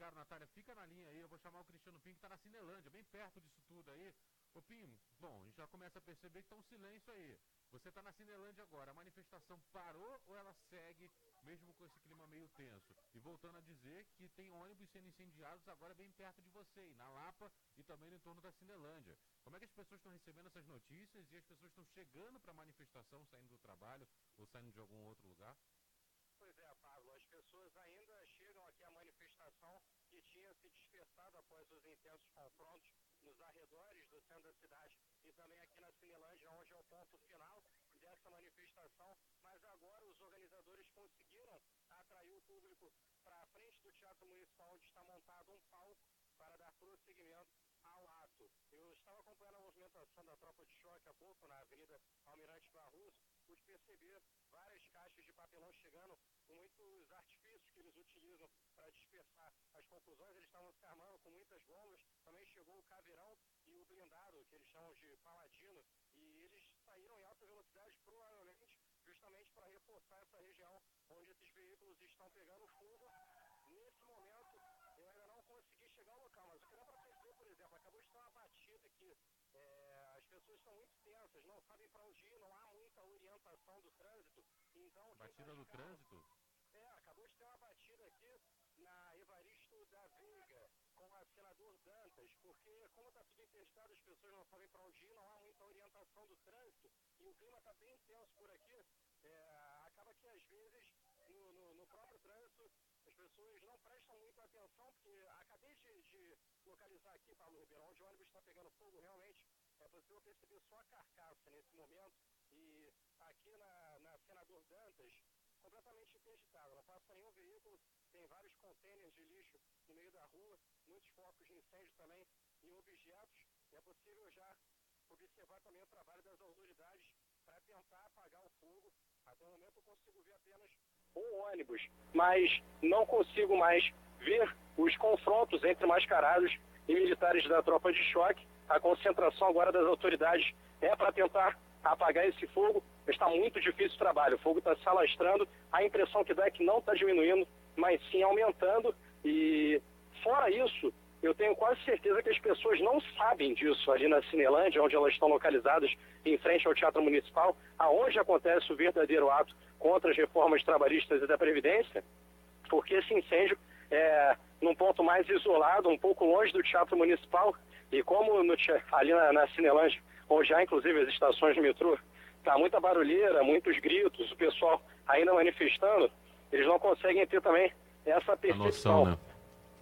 claro, Natália, fica na linha aí, eu vou chamar o Cristiano Pinho, que tá na Cinelândia, bem perto disso tudo aí. Ô Pinho, bom, a gente já começa a perceber que tá um silêncio aí. Você tá na Cinelândia agora, a manifestação parou ou ela segue, mesmo com esse clima meio tenso? E voltando a dizer que tem ônibus sendo incendiados agora bem perto de você, na Lapa e também no entorno da Cinelândia. Como é que as pessoas estão recebendo essas notícias e as pessoas estão chegando para a manifestação, saindo do trabalho ou saindo de algum outro lugar? Pois é, Pablo, as pessoas ainda chegam aqui à manifestação que tinha se dispersado após os intensos confrontos nos arredores do centro da cidade e também aqui na Cinelândia, onde é o ponto final dessa manifestação, mas agora os organizadores conseguiram atrair o público para a frente do Teatro Municipal, onde está montado um palco para dar prosseguimento ao ato. Eu estava acompanhando a movimentação da tropa de choque há pouco na Avenida Almirante Barroso, pude perceber várias caixas de papelão chegando com muitos artifícios que eles utilizam para dispersar as confusões. Eles estavam se armando com muitas bombas, também chegou o caveirão e o blindado, que eles chamam de paladino, e eles saíram em alta velocidade, provavelmente justamente para reforçar essa região onde esses veículos estão pegando fogo. Nesse momento, eu ainda não consegui chegar ao local, mas o que dá para perceber, por exemplo, acabou de ter uma batida aqui. As pessoas estão muito tensas, não sabem para onde ir, não há muita orientação do trânsito. Então, batida do trânsito? Acabou de ter uma batida aqui na Evaristo da Veiga, com a Senador Dantas, porque como está tudo interditado, as pessoas não sabem para onde ir, não há muita orientação do trânsito, e o clima está bem tenso por aqui. Acaba que às vezes, no próprio trânsito, as pessoas não prestam muita atenção, porque acabei de localizar aqui, Paulo Ribeiro, onde o ônibus está pegando fogo, realmente é possível perceber só a carcaça nesse momento, e aqui na Senador Dantas, completamente interditado, não passa nenhum veículo, tem vários contêineres de lixo no meio da rua, muitos focos de incêndio também em objetos, e é possível já observar também o trabalho das autoridades para tentar apagar o fogo. Até o momento eu consigo ver apenas um ônibus, mas não consigo mais ver os confrontos entre mascarados e militares da tropa de choque. A concentração agora das autoridades é para tentar apagar esse fogo. Está muito difícil o trabalho, o fogo está se alastrando, a impressão que dá é que não está diminuindo, mas sim aumentando, e fora isso, eu tenho quase certeza que as pessoas não sabem disso ali na Cinelândia, onde elas estão localizadas em frente ao Teatro Municipal, aonde acontece o verdadeiro ato contra as reformas trabalhistas e da Previdência, porque esse incêndio é num ponto mais isolado, um pouco longe do Teatro Municipal, e como ali na Cinelândia, onde há inclusive as estações de metrô, tá muita barulheira, muitos gritos, o pessoal ainda manifestando, eles não conseguem ter também essa percepção. Noção,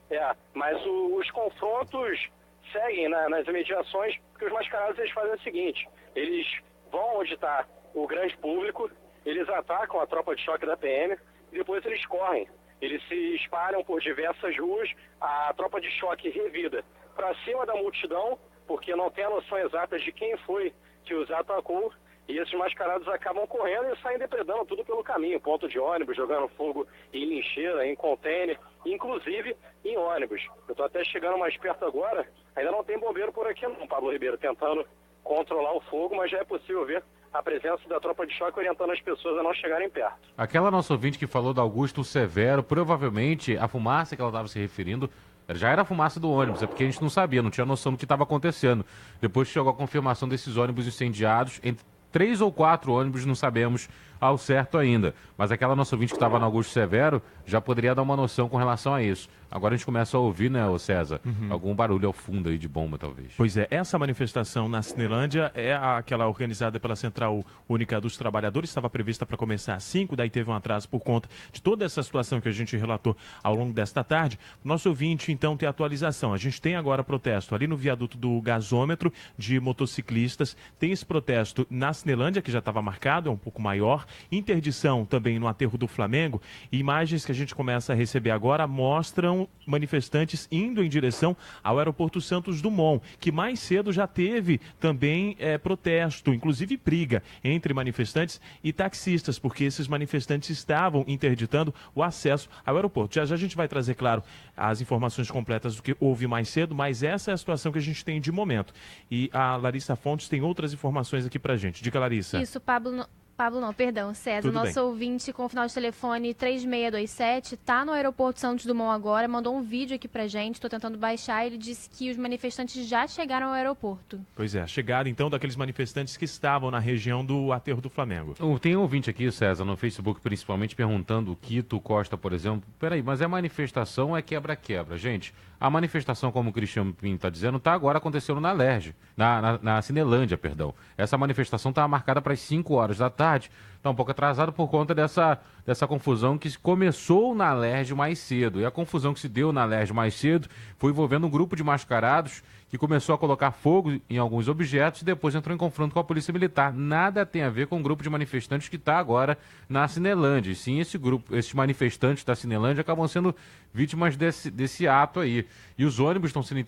né? Mas os confrontos seguem nas imediações, porque os mascarados eles fazem o seguinte, eles vão onde está o grande público, eles atacam a tropa de choque da PM, e depois eles correm. Eles se espalham por diversas ruas, a tropa de choque revida para cima da multidão, porque não tem a noção exata de quem foi que os atacou, e esses mascarados acabam correndo e saem depredando tudo pelo caminho, ponto de ônibus, jogando fogo em lixeira, em contêiner, inclusive em ônibus. Eu estou até chegando mais perto agora, ainda não tem bombeiro por aqui não, Pablo Ribeiro, tentando controlar o fogo, mas já é possível ver a presença da tropa de choque orientando as pessoas a não chegarem perto. Aquela nossa ouvinte que falou do Augusto Severo, provavelmente a fumaça que ela estava se referindo já era a fumaça do ônibus, é porque a gente não sabia, não tinha noção do que estava acontecendo. Depois chegou a confirmação desses ônibus incendiados, entre 3 ou 4 ônibus, não sabemos ao certo ainda. Mas aquela nossa ouvinte que estava no Augusto Severo já poderia dar uma noção com relação a isso. Agora a gente começa a ouvir, né, ô César, algum barulho ao fundo aí de bomba, talvez. Pois é, essa manifestação na Cinelândia é aquela organizada pela Central Única dos Trabalhadores, estava prevista para começar às 5, daí teve um atraso por conta de toda essa situação que a gente relatou ao longo desta tarde. Nosso ouvinte, então, tem atualização. A gente tem agora protesto ali no viaduto do gasômetro de motociclistas, tem esse protesto na Cinelândia, que já estava marcado, é um pouco maior, interdição também no aterro do Flamengo, e imagens que a gente começa a receber agora mostram manifestantes indo em direção ao aeroporto Santos Dumont, que mais cedo já teve também protesto, inclusive briga entre manifestantes e taxistas, porque esses manifestantes estavam interditando o acesso ao aeroporto. Já já a gente vai trazer, claro, as informações completas do que houve mais cedo, mas essa é a situação que a gente tem de momento. E a Larissa Fontes tem outras informações aqui pra gente. Diga, Larissa. Isso, Pablo. Pablo não, perdão, César, Tudo nosso bem. ouvinte com o final de telefone 3627, tá no aeroporto Santos Dumont agora, mandou um vídeo aqui pra gente, tô tentando baixar, ele disse que os manifestantes já chegaram ao aeroporto. Pois é, chegada então daqueles manifestantes que estavam na região do Aterro do Flamengo. Tem um ouvinte aqui, César, no Facebook principalmente, perguntando o Quito Costa, por exemplo. Peraí, mas a manifestação é quebra-quebra. Gente, a manifestação, como o Cristiano Pinto está dizendo, está agora acontecendo na Alerj, na Cinelândia, perdão. Essa manifestação está marcada para as 5 horas da tarde. Está um pouco atrasado por conta dessa confusão que começou na Alerj mais cedo. E a confusão que se deu na Alerj mais cedo foi envolvendo um grupo de mascarados que começou a colocar fogo em alguns objetos e depois entrou em confronto com a polícia militar. Nada tem a ver com o grupo de manifestantes que está agora na Cinelândia. E sim, esses manifestantes da Cinelândia acabam sendo vítimas desse ato aí. E os ônibus estão sendo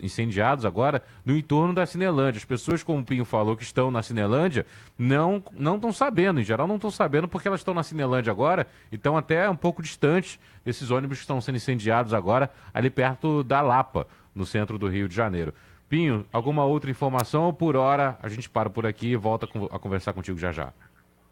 incendiados agora no entorno da Cinelândia. As pessoas, como o Pinho falou, que estão na Cinelândia, não estão sabendo. Em geral, não estão sabendo porque elas estão na Cinelândia agora e estão até um pouco distantes desses ônibus que estão sendo incendiados agora ali perto da Lapa, no centro do Rio de Janeiro. Pinho, alguma outra informação ou por hora a gente para por aqui e volta a conversar contigo já já?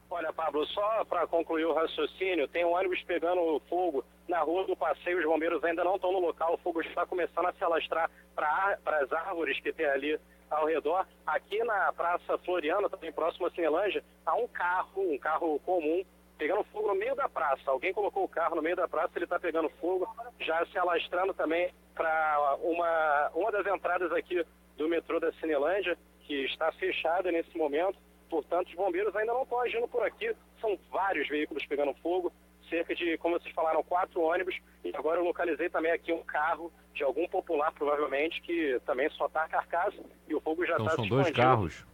Olha, Pablo, só para concluir o raciocínio, tem um ônibus pegando fogo na Rua do Passeio, os bombeiros ainda não estão no local, o fogo está começando a se alastrar para as árvores que tem ali ao redor. Aqui na Praça Floriana, também próximo a Cinelândia, há um carro comum, pegando fogo no meio da praça. Alguém colocou o carro no meio da praça, ele está pegando fogo, já se alastrando também para uma das entradas aqui do metrô da Cinelândia, que está fechada nesse momento. Portanto, os bombeiros ainda não estão agindo por aqui. São vários veículos pegando fogo, cerca de, como vocês falaram, 4 ônibus. E agora eu localizei também aqui um carro de algum popular, provavelmente, que também só está a carcaça e o fogo já está Então são 2 carros.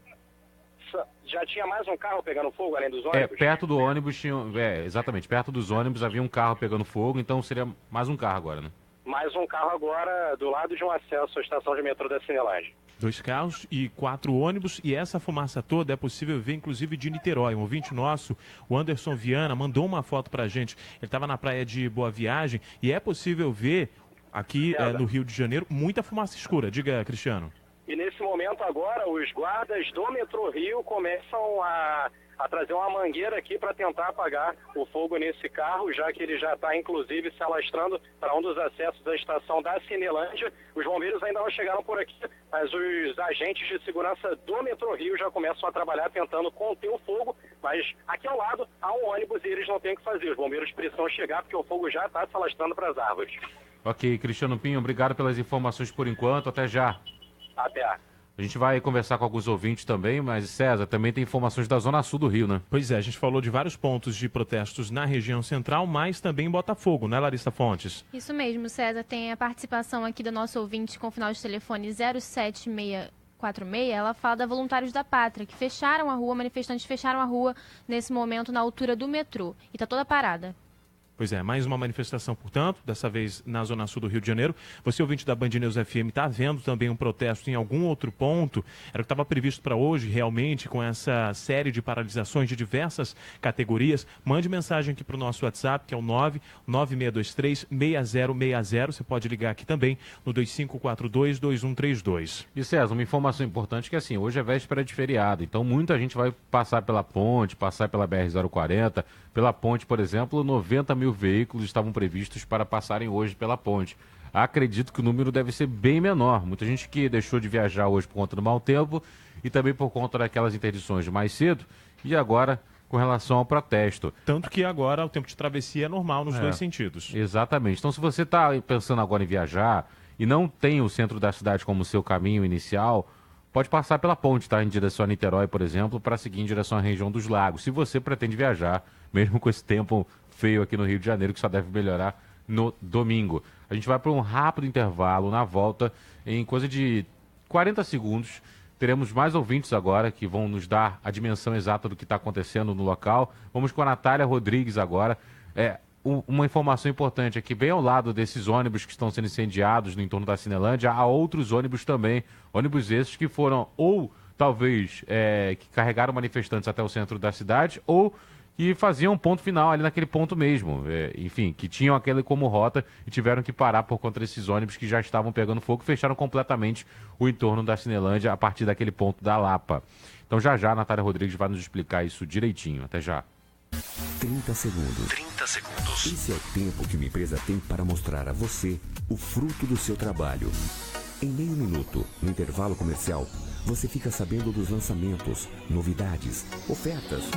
Já tinha mais um carro pegando fogo, além dos ônibus? Perto do ônibus tinha... exatamente, perto dos ônibus havia um carro pegando fogo, então seria mais um carro agora, né? Mais um carro agora do lado de um acesso à estação de metrô da Cinelândia. 2 carros e 4 ônibus, e essa fumaça toda é possível ver, inclusive, de Niterói. Um ouvinte nosso, o Anderson Viana, mandou uma foto pra gente. Ele estava na praia de Boa Viagem e é possível ver aqui no Rio de Janeiro muita fumaça escura. Diga, Cristiano. E nesse momento agora, os guardas do Metrô Rio começam a trazer uma mangueira aqui para tentar apagar o fogo nesse carro, já que ele já está, inclusive, se alastrando para um dos acessos da estação da Cinelândia. Os bombeiros ainda não chegaram por aqui, mas os agentes de segurança do Metrô Rio já começam a trabalhar tentando conter o fogo, mas aqui ao lado há um ônibus e eles não têm o que fazer. Os bombeiros precisam chegar porque o fogo já está se alastrando para as árvores. Ok, Cristiano Pinho, obrigado pelas informações por enquanto, até já. Até. A gente vai conversar com alguns ouvintes também, mas César, também tem informações da Zona Sul do Rio, né? Pois é, a gente falou de vários pontos de protestos na região central, mas também em Botafogo, né, Larissa Fontes? Isso mesmo, César, tem a participação aqui do nosso ouvinte com o final de telefone 07646, ela fala da Voluntários da Pátria, que fecharam a rua, manifestantes fecharam a rua nesse momento na altura do metrô, e está toda parada. Pois é, mais uma manifestação, portanto, dessa vez na Zona Sul do Rio de Janeiro. Você, ouvinte da Band News FM, está vendo também um protesto em algum outro ponto? Era o que estava previsto para hoje, realmente, com essa série de paralisações de diversas categorias. Mande mensagem aqui para o nosso WhatsApp, que é o 99623-6060. Você pode ligar aqui também no 2542-2132. E César, uma informação importante que assim, hoje é véspera de feriado, então muita gente vai passar pela ponte, passar pela BR-040, pela ponte, por exemplo, 90 mil veículos estavam previstos para passarem hoje pela ponte. Acredito que o número deve ser bem menor. Muita gente que deixou de viajar hoje por conta do mau tempo e também por conta daquelas interdições de mais cedo e agora com relação ao protesto. Tanto que agora o tempo de travessia é normal nos dois sentidos. Exatamente. Então se você está pensando agora em viajar e não tem o centro da cidade como seu caminho inicial, pode passar pela ponte, tá? Em direção a Niterói, por exemplo, para seguir em direção à região dos lagos. Se você pretende viajar, mesmo com esse tempo feio aqui no Rio de Janeiro, que só deve melhorar no domingo. A gente vai para um rápido intervalo. Na volta, em coisa de 40 segundos, teremos mais ouvintes agora que vão nos dar a dimensão exata do que está acontecendo no local. Vamos com a Natália Rodrigues agora. Uma informação importante é que bem ao lado desses ônibus que estão sendo incendiados no entorno da Cinelândia, há outros ônibus também. Ônibus esses que foram ou talvez que carregaram manifestantes até o centro da cidade ou que faziam um ponto final ali naquele ponto mesmo. Enfim, que tinham aquele como rota e tiveram que parar por conta desses ônibus que já estavam pegando fogo e fecharam completamente o entorno da Cinelândia a partir daquele ponto da Lapa. Então, Então já a Natália Rodrigues vai nos explicar isso direitinho. Até já. 30 segundos. 30 segundos. Esse é o tempo que uma empresa tem para mostrar a você o fruto do seu trabalho. Em meio minuto, no intervalo comercial, você fica sabendo dos lançamentos, novidades, ofertas.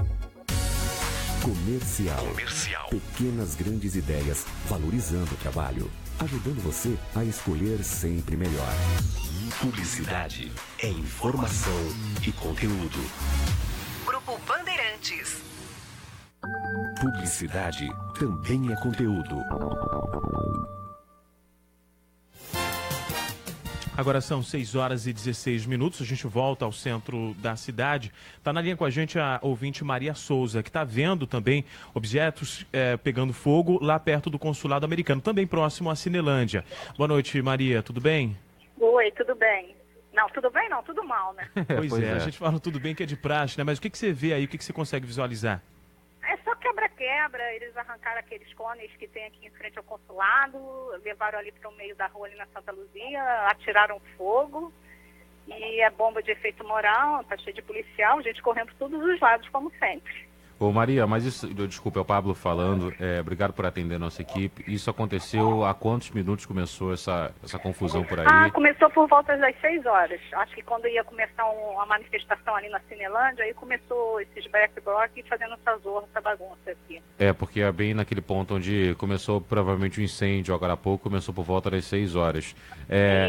Comercial. Pequenas grandes ideias valorizando o trabalho, ajudando você a escolher sempre melhor. Publicidade é informação e conteúdo. Grupo Bandeirantes. Publicidade também é conteúdo. Agora são 6 horas e 16 minutos, a gente volta ao centro da cidade. Está na linha com a gente a ouvinte Maria Souza, que está vendo também objetos pegando fogo lá perto do consulado americano, também próximo à Cinelândia. Boa noite, Maria, tudo bem? Oi, tudo bem? Não, tudo bem não, tudo mal, né? Pois é, a gente fala tudo bem que é de praxe, né? Mas o que você vê aí, o que você consegue visualizar? É só quebra-quebra, eles arrancaram aqueles cones que tem aqui em frente ao consulado, levaram ali para o meio da rua ali na Santa Luzia, atiraram fogo, e é bomba de efeito moral, tá cheio de policial, gente correndo por todos os lados, como sempre. Ô Maria, mas isso, desculpa, é o Pablo falando, obrigado por atender a nossa equipe. Isso aconteceu há quantos minutos começou essa confusão por aí? Começou por volta das 6 horas. Acho que quando ia começar uma manifestação ali na Cinelândia, aí começou esses black bloc fazendo essa zorra, essa bagunça aqui. Porque é bem naquele ponto onde começou provavelmente o incêndio, agora há pouco, começou por volta das 6 horas.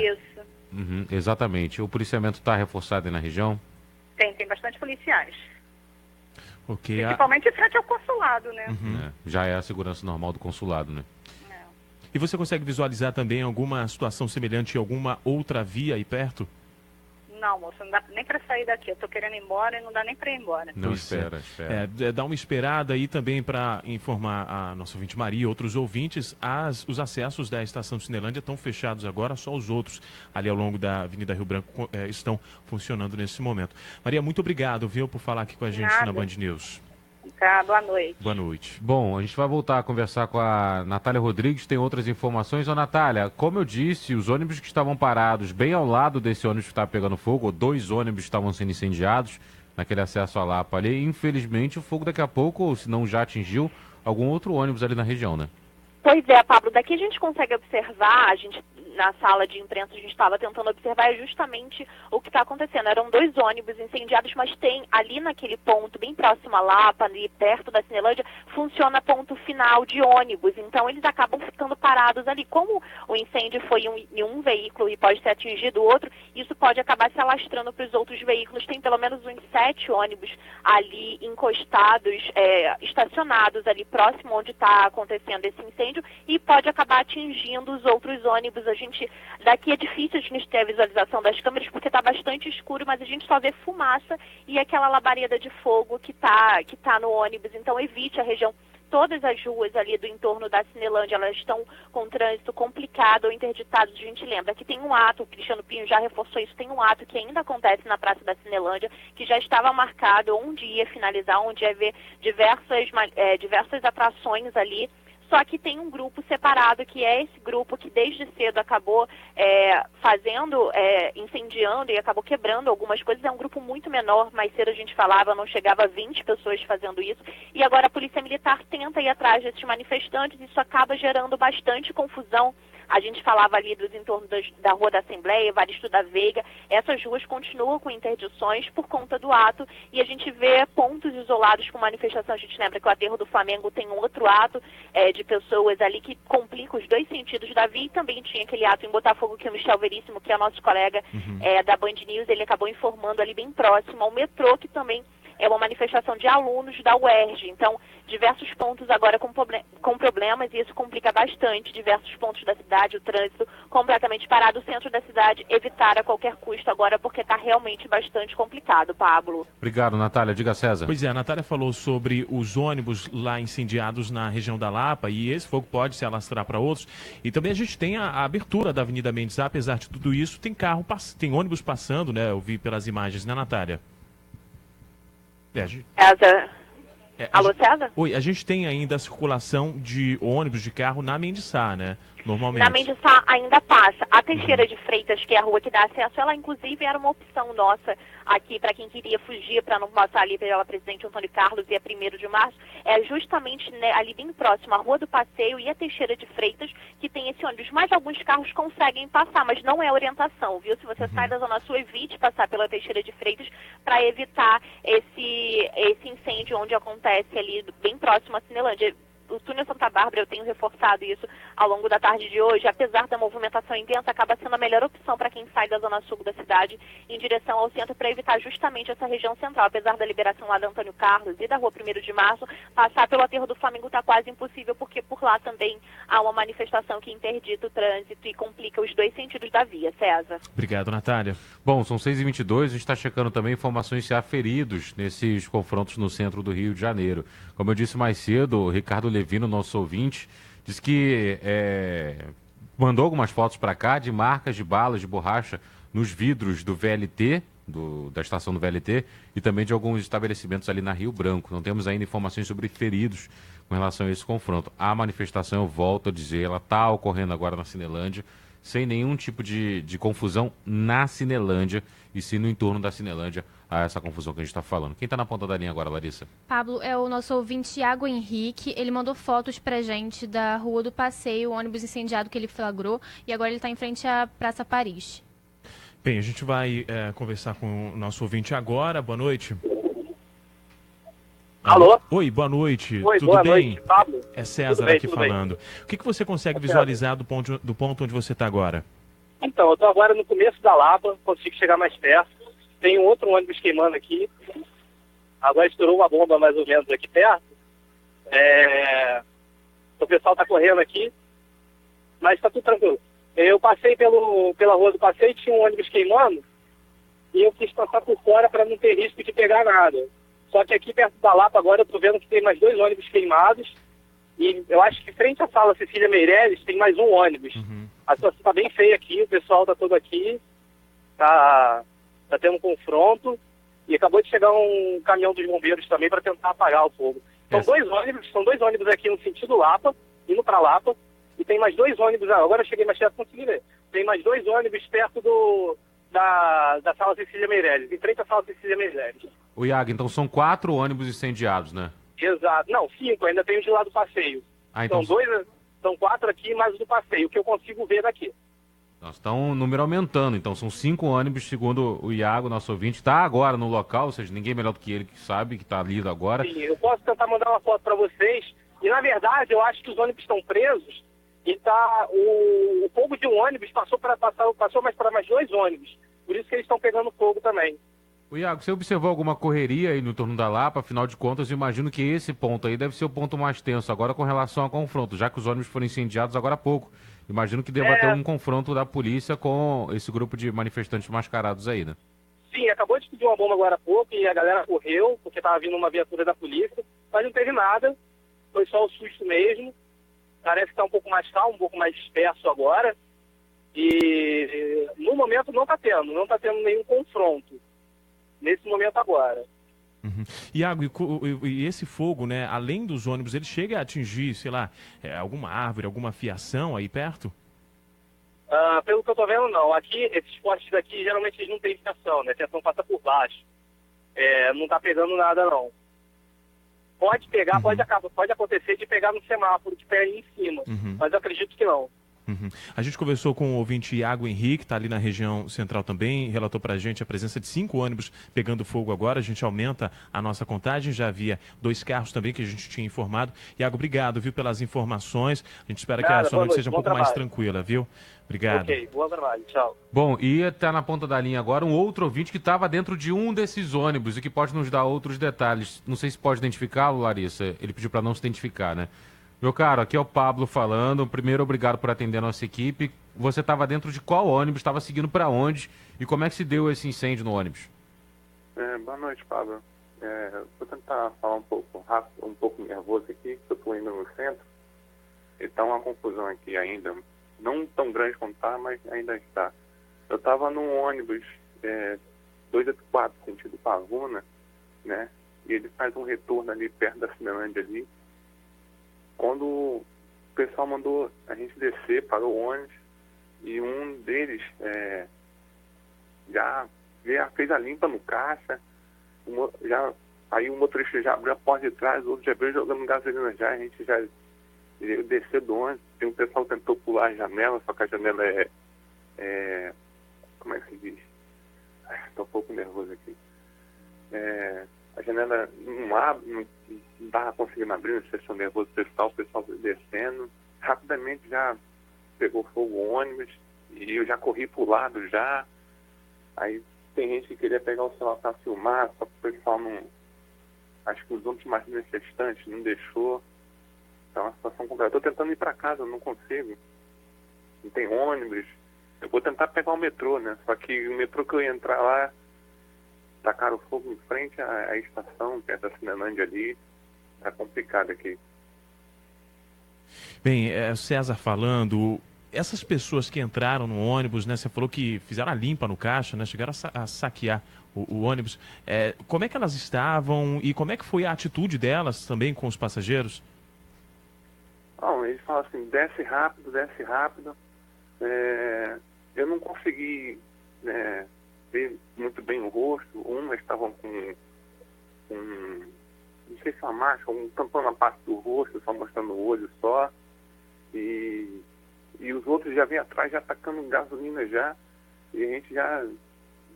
Isso. Exatamente. O policiamento está reforçado aí na região? Tem bastante policiais. Okay, Principalmente em frente ao consulado, né? Já é a segurança normal do consulado, né? E você consegue visualizar também alguma situação semelhante em alguma outra via aí perto? Não, moço, não dá nem para sair daqui. Eu tô querendo ir embora e não dá nem para ir embora. Não, espera. Dá uma esperada aí também para informar a nossa ouvinte Maria e outros ouvintes. Os acessos da estação Cinelândia estão fechados agora, só os outros ali ao longo da Avenida Rio Branco estão funcionando nesse momento. Maria, muito obrigado, viu, por falar aqui com a gente na Band News. Tá, boa noite. Boa noite. Bom, a gente vai voltar a conversar com a Natália Rodrigues, tem outras informações. Ô Natália, como eu disse, os ônibus que estavam parados bem ao lado desse ônibus que estava pegando fogo, ou 2 ônibus estavam sendo incendiados naquele acesso à Lapa ali, infelizmente o fogo daqui a pouco, ou se não já atingiu, algum outro ônibus ali na região, né? Pois é, Pablo, daqui a gente consegue observar, na sala de imprensa a gente estava tentando observar justamente o que está acontecendo. Eram 2 ônibus incendiados, mas tem ali naquele ponto, bem próximo à Lapa, ali perto da Cinelândia, funciona ponto final de ônibus. Então eles acabam ficando parados ali. Como o incêndio foi em um veículo e pode ser atingido o outro, isso pode acabar se alastrando para os outros veículos. Tem pelo menos uns 7 ônibus ali encostados, estacionados ali próximo onde está acontecendo esse incêndio, e pode acabar atingindo os outros ônibus. Daqui é difícil a gente ter a visualização das câmeras porque está bastante escuro, mas a gente só vê fumaça e aquela labareda de fogo que tá no ônibus. Então evite a região. Todas as ruas ali do entorno da Cinelândia, elas estão com trânsito complicado ou interditado. A gente lembra que tem um ato, o Cristiano Pinho já reforçou isso, tem um ato que ainda acontece na Praça da Cinelândia, que já estava marcado onde ia finalizar, onde ia haver diversas atrações ali. Só que tem um grupo separado, que é esse grupo que desde cedo acabou incendiando e acabou quebrando algumas coisas. É um grupo muito menor, mais cedo a gente falava, não chegava a 20 pessoas fazendo isso. E agora a Polícia Militar tenta ir atrás desses manifestantes, isso acaba gerando bastante confusão. A gente falava ali dos entornos da Rua da Assembleia, Evaristo da Veiga. Essas ruas continuam com interdições por conta do ato e a gente vê pontos isolados com manifestação. A gente lembra que o aterro do Flamengo tem um outro ato de pessoas ali que complica os 2 sentidos da via, e também tinha aquele ato em Botafogo que o Michel Veríssimo, que é nosso colega da Band News, ele acabou informando ali bem próximo ao metrô, que também é uma manifestação de alunos da UERJ. Então, diversos pontos agora com problemas, e isso complica bastante diversos pontos da cidade, o trânsito completamente parado, o centro da cidade evitar a qualquer custo agora, porque está realmente bastante complicado, Pablo. Obrigado, Natália. Diga, César. Pois é, a Natália falou sobre os ônibus lá incendiados na região da Lapa, e esse fogo pode se alastrar para outros. E também a gente tem a abertura da Avenida Mendes. Apesar de tudo isso, tem ônibus passando, né? Eu vi pelas imagens, né, Natália? Alô, César? Oi, a gente tem ainda a circulação de ônibus, de carro na Mendes-Sá, né? Normalmente. Na Mendes-Sá ainda passa. A Teixeira de Freitas, que é a rua que dá acesso, ela inclusive era uma opção nossa aqui para quem queria fugir, para não passar ali pela Presidente Antônio Carlos e a 1º de março. É justamente, né, ali bem próximo à Rua do Passeio e a Teixeira de Freitas que tem esse ônibus. Mas alguns carros conseguem passar, mas não é orientação, viu? Se você sai da Zona Sul, evite passar pela Teixeira de Freitas para evitar esse incêndio onde acontece ali bem próximo à Cinelândia. O túnel Santa Bárbara, eu tenho reforçado isso ao longo da tarde de hoje, apesar da movimentação intensa, acaba sendo a melhor opção para quem sai da zona sul da cidade em direção ao centro para evitar justamente essa região central. Apesar da liberação lá da Antônio Carlos e da rua 1º de março, passar pelo aterro do Flamengo está quase impossível, porque por lá também há uma manifestação que interdita o trânsito e complica os 2 sentidos da via. César. Obrigado, Natália. Bom, são 6h22, a gente está checando também informações se há feridos nesses confrontos no centro do Rio de Janeiro. Como eu disse mais cedo, o Ricardo Levino, nosso ouvinte, disse que mandou algumas fotos para cá de marcas de balas de borracha nos vidros do VLT, da estação do VLT, e também de alguns estabelecimentos ali na Rio Branco. Não temos ainda informações sobre feridos com relação a esse confronto. A manifestação, eu volto a dizer, ela está ocorrendo agora na Cinelândia, sem nenhum tipo de confusão na Cinelândia, e sim no entorno da Cinelândia, a essa confusão que a gente está falando. Quem está na ponta da linha agora, Larissa? Pablo, é o nosso ouvinte Thiago Henrique. Ele mandou fotos pra gente da Rua do Passeio, o ônibus incendiado que ele flagrou, e agora ele está em frente à Praça Paris. Bem, a gente vai conversar com o nosso ouvinte agora. Boa noite. Alô? Oi, boa noite. Oi, tudo boa bem? noite, Pablo. É César Tudo bem, aqui tudo bem. falando. O que você consegue visualizar do ponto onde você está agora? Então, eu estou agora no começo da Lapa, consigo chegar mais perto. Tem um outro ônibus queimando aqui. Agora estourou uma bomba mais ou menos aqui perto. O pessoal está correndo aqui, mas está tudo tranquilo. Eu passei pela Rua do Passeio, tinha um ônibus queimando, e eu quis passar por fora para não ter risco de pegar nada. Só que aqui perto da Lapa agora eu estou vendo que tem mais 2 ônibus queimados, e eu acho que frente à sala Cecília Meirelles tem mais um ônibus. A situação está bem feia aqui, o pessoal está todo aqui, tá tendo um confronto, e acabou de chegar um caminhão dos bombeiros também para tentar apagar o fogo. São 2 ônibus aqui no sentido Lapa, indo para Lapa, e tem mais 2 ônibus, agora eu cheguei mais perto, consegui ver. Tem mais 2 ônibus perto da sala Cecília Meirelles, em frente à sala Cecília Meirelles. O Iago, então são 4 ônibus incendiados, né? Exato. Não, 5, ainda tem o de lá do passeio. Então São 4 aqui, mais o do passeio, que eu consigo ver daqui. Então o número aumentando, então são 5 ônibus, segundo o Iago, nosso ouvinte, está agora no local, ou seja, ninguém melhor do que ele que sabe, que está ali agora. Sim, eu posso tentar mandar uma foto para vocês, e na verdade eu acho que os ônibus estão presos, e o fogo de um ônibus passou mais para mais 2 ônibus, por isso que eles estão pegando fogo também. O Iago, você observou alguma correria aí no torno da Lapa? Afinal de contas, eu imagino que esse ponto aí deve ser o ponto mais tenso agora com relação ao confronto, já que os ônibus foram incendiados agora há pouco. Imagino que deva ter um confronto da polícia com esse grupo de manifestantes mascarados aí, né? Sim, acabou de explodir uma bomba agora há pouco e a galera correu, porque estava vindo uma viatura da polícia, mas não teve nada, foi só o susto mesmo. Parece que está um pouco mais calmo, um pouco mais disperso agora, e no momento não está tendo nenhum confronto, nesse momento agora. Iago, e esse fogo, né, além dos ônibus, ele chega a atingir, sei lá, alguma árvore, alguma fiação aí perto? Pelo que eu tô vendo, não. Aqui, esses postes daqui, geralmente eles não têm fiação, né? A fiação passa por baixo. Não tá pegando nada, não. Pode pegar, pode acontecer de pegar no semáforo, de pé ali em cima, mas eu acredito que não. A gente conversou com o ouvinte Iago Henrique, está ali na região central também, relatou para a gente a presença de 5 ônibus pegando fogo agora. A gente aumenta a nossa contagem, já havia 2 carros também que a gente tinha informado. Iago, obrigado, viu, pelas informações. A gente espera que a sua noite seja um pouco mais tranquila, viu? Obrigado. Ok, bom trabalho, tchau. Bom, e está na ponta da linha agora um outro ouvinte que estava dentro de um desses ônibus e que pode nos dar outros detalhes. Não sei se pode identificá-lo, Larissa. Ele pediu para não se identificar, né? Meu caro, aqui é o Pablo falando. Primeiro, obrigado por atender a nossa equipe. Você estava dentro de qual ônibus? Estava seguindo para onde? E como é que se deu esse incêndio no ônibus? Boa noite, Pablo. Vou tentar falar um pouco rápido, um pouco nervoso aqui, que eu estou indo no centro. E está uma confusão aqui ainda. Não tão grande como está, mas ainda está. Eu estava num ônibus 284, sentido Pavuna, né? e ele faz um retorno ali perto da Cinelândia ali. Quando o pessoal mandou a gente descer, parou o ônibus, e um deles já fez a limpa no caixa, aí o motorista já abriu a porta de trás, o outro já veio jogando gasolina já, a gente já desceu do ônibus, tem um pessoal que tentou pular a janela, só que a janela como é que se diz? Estou um pouco nervoso aqui. A janela não abre, não estava conseguindo abrir, não sei se eu nervoso o pessoal descendo. Rapidamente já pegou fogo o ônibus e eu já corri pro lado já. Aí tem gente que queria pegar o celular para filmar, só que o pessoal não... Acho que os outros mais manifestantes não deixou. Então a situação complicada. Eu tô tentando ir para casa, não consigo. Não tem ônibus. Eu vou tentar pegar o metrô, né? Só que o metrô que eu ia entrar lá, tacaram fogo em frente à estação, perto da Cinelândia ali. Tá complicado aqui. Bem, César falando, essas pessoas que entraram no ônibus, né? Você falou que fizeram a limpa no caixa, né? Chegaram a saquear o ônibus. Como é que elas estavam e como é que foi a atitude delas também com os passageiros? Não, eles falam assim, desce rápido, desce rápido. Eu não consegui ver muito bem o rosto. Umas estavam com não sei se é uma máscara, tampando a parte do rosto, só mostrando o olho só. E os outros já vêm atrás, já atacando gasolina já. E a gente já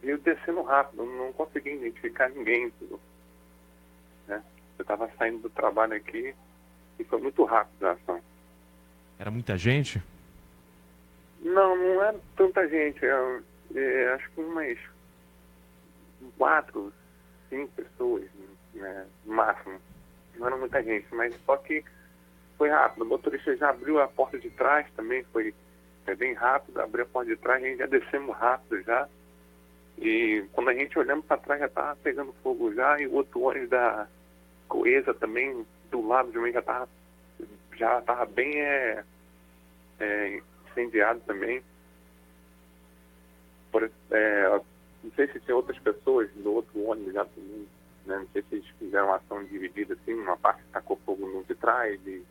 veio descendo rápido, não consegui identificar ninguém. Né? Eu estava saindo do trabalho aqui e foi muito rápido a ação. Era muita gente? Não era tanta gente. Acho que umas 4, 5 pessoas, né, no máximo. Não era muita gente, mas só que foi rápido. O motorista já abriu a porta de trás também, foi bem rápido, abriu a porta de trás, a gente já descemos rápido já. E quando a gente olhando para trás já estava pegando fogo já, e o outro ônibus da Coesa também, do lado de mim, já estava bem incendiado também. Não sei se tinha outras pessoas do outro ônibus já também, né? Não sei se eles fizeram uma ação dividida assim, uma parte tacou fogo no de trás e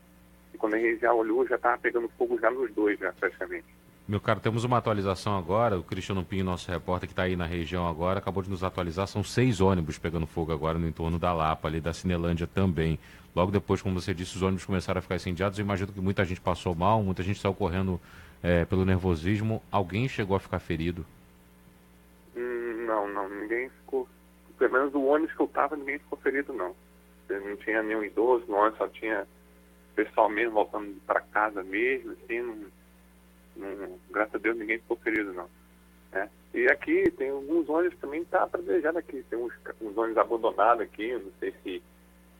quando a gente já olhou, já estava pegando fogo já nos dois, já, praticamente. Meu caro, temos uma atualização agora, o Cristiano Pinho, nosso repórter que está aí na região agora, acabou de nos atualizar, são 6 ônibus pegando fogo agora no entorno da Lapa, ali da Cinelândia também. Logo depois, como você disse, os ônibus começaram a ficar incendiados, eu imagino que muita gente passou mal, muita gente saiu correndo pelo nervosismo. Alguém chegou a ficar ferido? Não, ninguém ficou, pelo menos o ônibus que eu estava, ninguém ficou ferido não. Não tinha nenhum idoso, no ônibus só tinha pessoal mesmo voltando para casa mesmo, assim, graças a Deus ninguém ficou ferido não. E aqui tem alguns ônibus também que tá para desejar aqui, tem uns ônibus abandonados aqui, não sei se,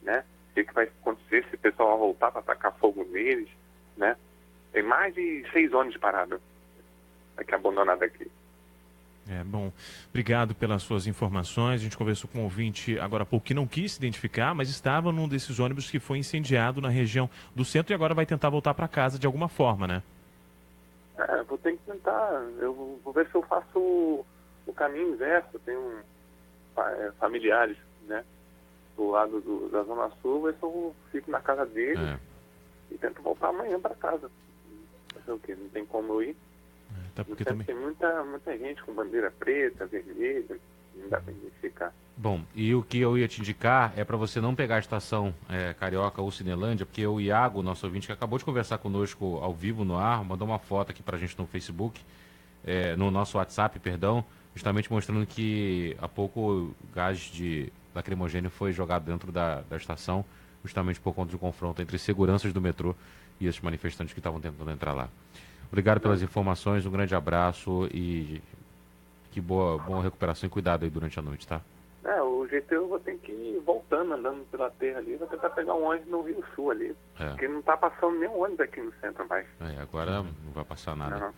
né, o que vai acontecer se o pessoal voltar para atacar fogo neles, né? Tem mais de 6 ônibus parados aqui, abandonados aqui. Bom, obrigado pelas suas informações. A gente conversou com um ouvinte agora há pouco que não quis se identificar, mas estava num desses ônibus que foi incendiado na região do centro e agora vai tentar voltar para casa de alguma forma, né? Vou ter que tentar. Eu vou ver se eu faço o caminho inverso. Eu tenho familiares, né, do lado da Zona Sul, ver se eu fico na casa deles e tento voltar amanhã para casa. Fazer o quê? Não tem como eu ir. Porque também tem muita gente com bandeira preta, vermelha, não dá para identificar. Bom, e o que eu ia te indicar é para você não pegar a estação Carioca ou Cinelândia, porque o Iago, nosso ouvinte, que acabou de conversar conosco ao vivo no ar, mandou uma foto aqui para a gente no Facebook, no nosso WhatsApp, perdão, justamente mostrando que há pouco gás de lacrimogênio foi jogado dentro da estação, justamente por conta do confronto entre seguranças do metrô e esses manifestantes que estavam tentando entrar lá. Obrigado pelas informações, um grande abraço e que boa recuperação e cuidado aí durante a noite, tá? O jeito eu vou ter que ir voltando, andando pela terra ali, vou tentar pegar um ônibus no Rio Sul ali, porque não tá passando nenhum ônibus aqui no centro mais. Agora não vai passar nada.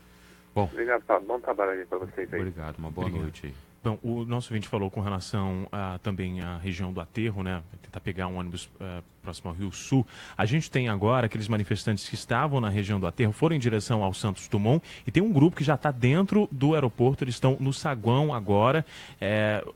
Bom. Obrigado, Pablo. Bom trabalho aí para vocês aí. Obrigado, uma boa noite aí. Bom, o nosso ouvinte falou com relação também à região do Aterro, né? Tentar pegar um ônibus próximo ao Rio Sul. A gente tem agora aqueles manifestantes que estavam na região do Aterro, foram em direção ao Santos Dumont, e tem um grupo que já está dentro do aeroporto, eles estão no saguão agora.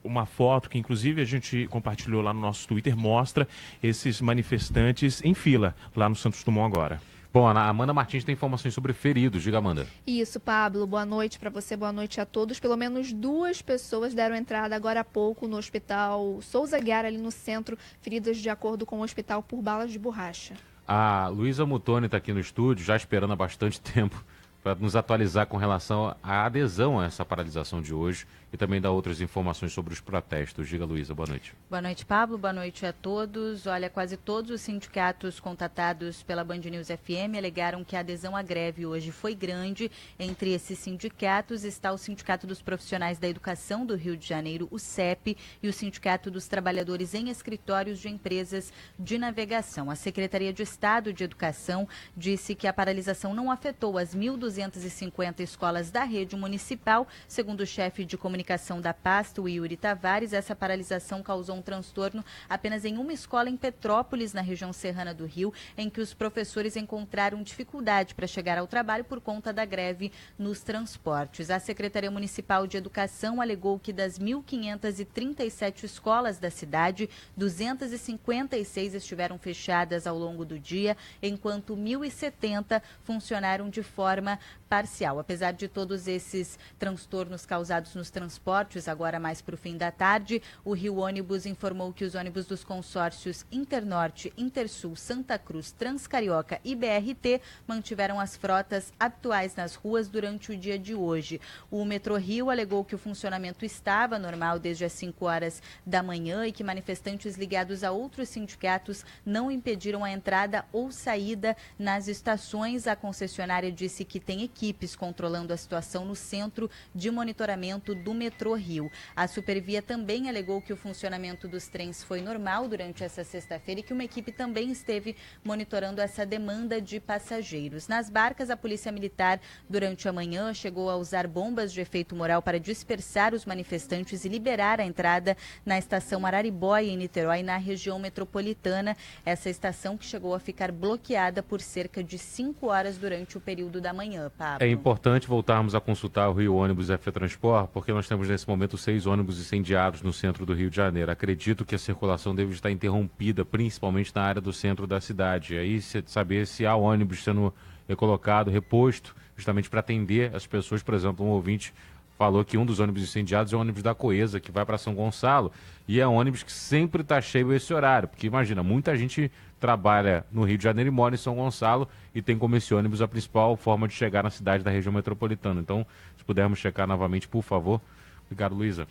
Uma foto que inclusive a gente compartilhou lá no nosso Twitter mostra esses manifestantes em fila lá no Santos Dumont agora. Bom, a Amanda Martins tem informações sobre feridos. Diga, Amanda. Isso, Pablo. Boa noite para você, boa noite a todos. Pelo menos 2 pessoas deram entrada agora há pouco no hospital Souza Guiar, ali no centro, feridas de acordo com o hospital por balas de borracha. A Luísa Mutoni está aqui no estúdio, já esperando há bastante tempo, para nos atualizar com relação à adesão a essa paralisação de hoje e também dar outras informações sobre os protestos. Diga, Luísa, boa noite. Boa noite, Pablo. Boa noite a todos. Olha, quase todos os sindicatos contatados pela Band News FM alegaram que a adesão à greve hoje foi grande. Entre esses sindicatos está o Sindicato dos Profissionais da Educação do Rio de Janeiro, o CEP, e o Sindicato dos Trabalhadores em Escritórios de Empresas de Navegação. A Secretaria de Estado de Educação disse que a paralisação não afetou as 1.250 escolas da rede municipal. Segundo o chefe de comunicação da pasta, o Yuri Tavares, essa paralisação causou um transtorno apenas em uma escola em Petrópolis, na região serrana do Rio, em que os professores encontraram dificuldade para chegar ao trabalho por conta da greve nos transportes. A Secretaria Municipal de Educação alegou que das 1.537 escolas da cidade, 256 estiveram fechadas ao longo do dia, enquanto 1.070 funcionaram de forma parcial. Apesar de todos esses transtornos causados nos transportes, agora mais para o fim da tarde, o Rio Ônibus informou que os ônibus dos consórcios Internorte, Intersul, Santa Cruz, Transcarioca e BRT mantiveram as frotas atuais nas ruas durante o dia de hoje. O Metrô Rio alegou que o funcionamento estava normal desde as 5 horas da manhã e que manifestantes ligados a outros sindicatos não impediram a entrada ou saída nas estações. A concessionária disse que tem equipes controlando a situação no centro de monitoramento do Metrô Rio. A Supervia também alegou que o funcionamento dos trens foi normal durante essa sexta-feira e que uma equipe também esteve monitorando essa demanda de passageiros. Nas barcas, a Polícia Militar, durante a manhã, chegou a usar bombas de efeito moral para dispersar os manifestantes e liberar a entrada na estação Araribóia, em Niterói, na região metropolitana. Essa estação que chegou a ficar bloqueada por cerca de 5 horas durante o período da manhã, Pablo. É importante voltarmos a consultar o Rio Ônibus e FETransport, porque nós temos nesse momento 6 ônibus incendiados no centro do Rio de Janeiro. Acredito que a circulação deve estar interrompida, principalmente na área do centro da cidade. Aí saber se há ônibus sendo recolocado, reposto, justamente para atender as pessoas. Por exemplo, um ouvinte falou que um dos ônibus incendiados é o ônibus da Coesa, que vai para São Gonçalo, e é um ônibus que sempre está cheio esse horário, porque imagina, muita gente trabalha no Rio de Janeiro e mora em São Gonçalo e tem como esse ônibus a principal forma de chegar na cidade da região metropolitana. Então, se pudermos checar novamente, por favor. Obrigado, Luísa.